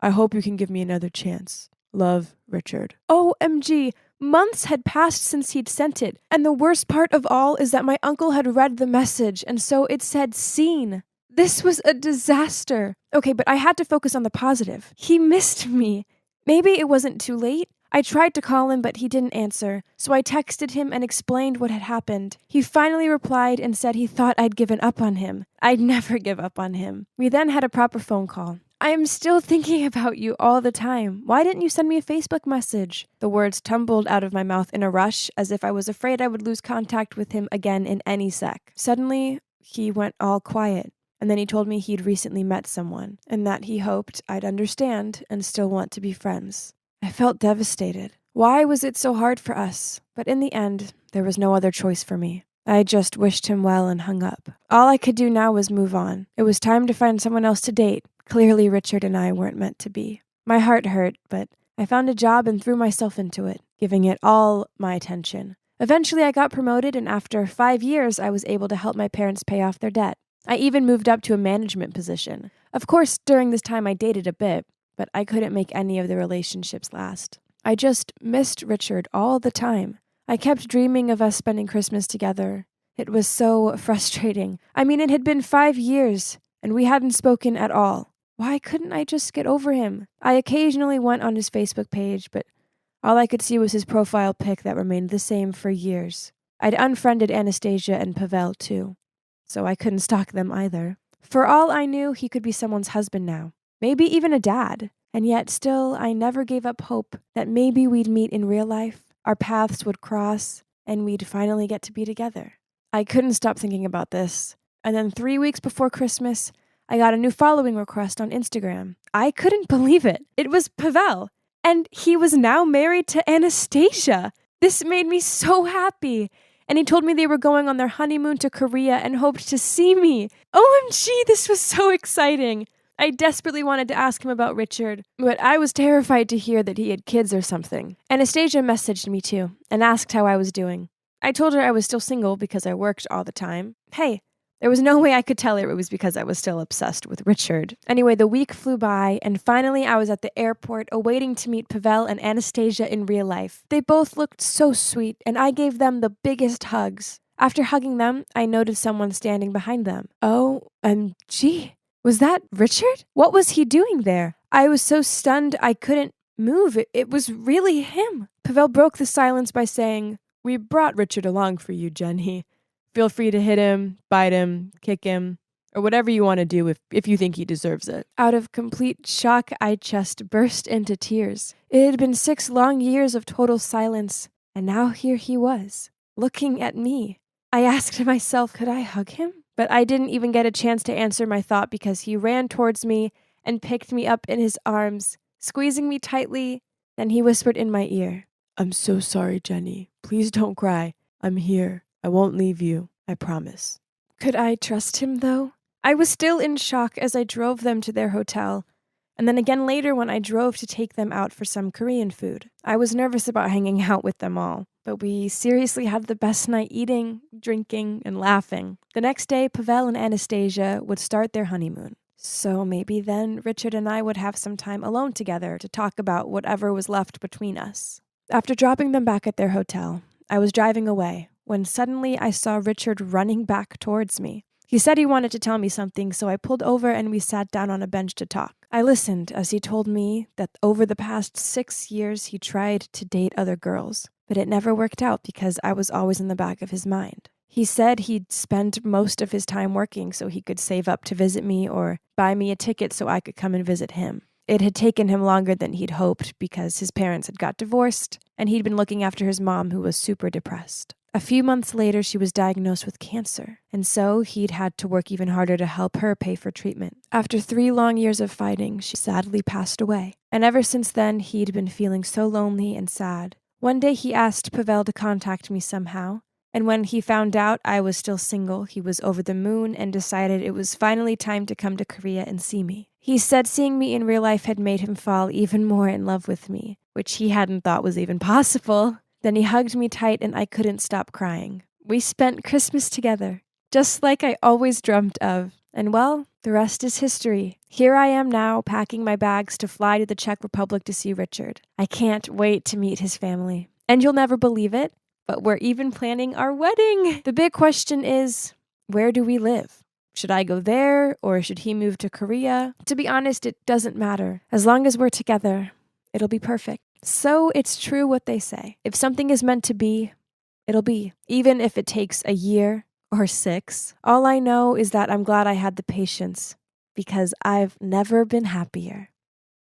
I hope you can give me another chance. Love, Richard. OMG! Months had passed since he'd sent it, and the worst part of all is that my uncle had read the message, and so it said seen. This was a disaster. Okay, but I had to focus on the positive. He missed me. Maybe it wasn't too late. I tried to call him, but he didn't answer, so I texted him and explained what had happened. He finally replied and said he thought I'd given up on him. I'd never give up on him. We then had a proper phone call. I am still thinking about you all the time. Why didn't you send me a Facebook message? The words tumbled out of my mouth in a rush, as if I was afraid I would lose contact with him again in any sec. Suddenly, he went all quiet, and then he told me he'd recently met someone, and that he hoped I'd understand and still want to be friends. I felt devastated. Why was it so hard for us? But in the end, there was no other choice for me. I just wished him well and hung up. All I could do now was move on. It was time to find someone else to date. Clearly, Richard and I weren't meant to be. My heart hurt, but I found a job and threw myself into it, giving it all my attention. Eventually, I got promoted, and after 5 years, I was able to help my parents pay off their debt. I even moved up to a management position. Of course, during this time, I dated a bit, but I couldn't make any of the relationships last. I just missed Richard all the time. I kept dreaming of us spending Christmas together. It was so frustrating. I mean, it had been 5 years, and we hadn't spoken at all. Why couldn't I just get over him? I occasionally went on his Facebook page, but all I could see was his profile pic that remained the same for years. I'd unfriended Anastasia and Pavel, too, so I couldn't stalk them either. For all I knew, he could be someone's husband now. Maybe even a dad. And yet still, I never gave up hope that maybe we'd meet in real life, our paths would cross, and we'd finally get to be together. I couldn't stop thinking about this. And then 3 weeks before Christmas, I got a new following request on Instagram. I couldn't believe it. It was Pavel. And he was now married to Anastasia. This made me so happy. And he told me they were going on their honeymoon to Korea and hoped to see me. OMG, this was so exciting. I desperately wanted to ask him about Richard, but I was terrified to hear that he had kids or something. Anastasia messaged me too, and asked how I was doing. I told her I was still single because I worked all the time. Hey, there was no way I could tell her it was because I was still obsessed with Richard. Anyway, the week flew by, and finally I was at the airport awaiting to meet Pavel and Anastasia in real life. They both looked so sweet, and I gave them the biggest hugs. After hugging them, I noted someone standing behind them. OMG. Was that Richard? What was he doing there? I was so stunned I couldn't move. It was really him. Pavel broke the silence by saying, We brought Richard along for you, Jenny. Feel free to hit him, bite him, kick him, or whatever you want to do if you think he deserves it. Out of complete shock, I just burst into tears. It had been 6 long years of total silence, and now here he was, looking at me. I asked myself, could I hug him? But I didn't even get a chance to answer my thought because he ran towards me and picked me up in his arms, squeezing me tightly. Then he whispered in my ear, I'm so sorry, Jenny. Please don't cry. I'm here. I won't leave you. I promise. Could I trust him, though? I was still in shock as I drove them to their hotel, and then again later when I drove to take them out for some Korean food. I was nervous about hanging out with them all, but we seriously had the best night eating, drinking, and laughing. The next day, Pavel and Anastasia would start their honeymoon. So maybe then Richard and I would have some time alone together to talk about whatever was left between us. After dropping them back at their hotel, I was driving away when suddenly I saw Richard running back towards me. He said he wanted to tell me something, so I pulled over and we sat down on a bench to talk. I listened as he told me that over the past 6 years he tried to date other girls, but it never worked out because I was always in the back of his mind. He said he'd spend most of his time working so he could save up to visit me or buy me a ticket so I could come and visit him. It had taken him longer than he'd hoped because his parents had got divorced and he'd been looking after his mom who was super depressed. A few months later, she was diagnosed with cancer, and so he'd had to work even harder to help her pay for treatment. After 3 long years of fighting, she sadly passed away. And ever since then, he'd been feeling so lonely and sad. One day, he asked Pavel to contact me somehow, and when he found out I was still single, he was over the moon and decided it was finally time to come to Korea and see me. He said seeing me in real life had made him fall even more in love with me, which he hadn't thought was even possible. Then he hugged me tight and I couldn't stop crying. We spent Christmas together, just like I always dreamt of. And well, the rest is history. Here I am now, packing my bags to fly to the Czech Republic to see Richard. I can't wait to meet his family. And you'll never believe it, but we're even planning our wedding. The big question is, where do we live? Should I go there, or should he move to Korea? To be honest, it doesn't matter. As long as we're together, it'll be perfect. So it's true what they say. If something is meant to be, it'll be. Even if it takes a year or 6. All I know is that I'm glad I had the patience, because I've never been happier.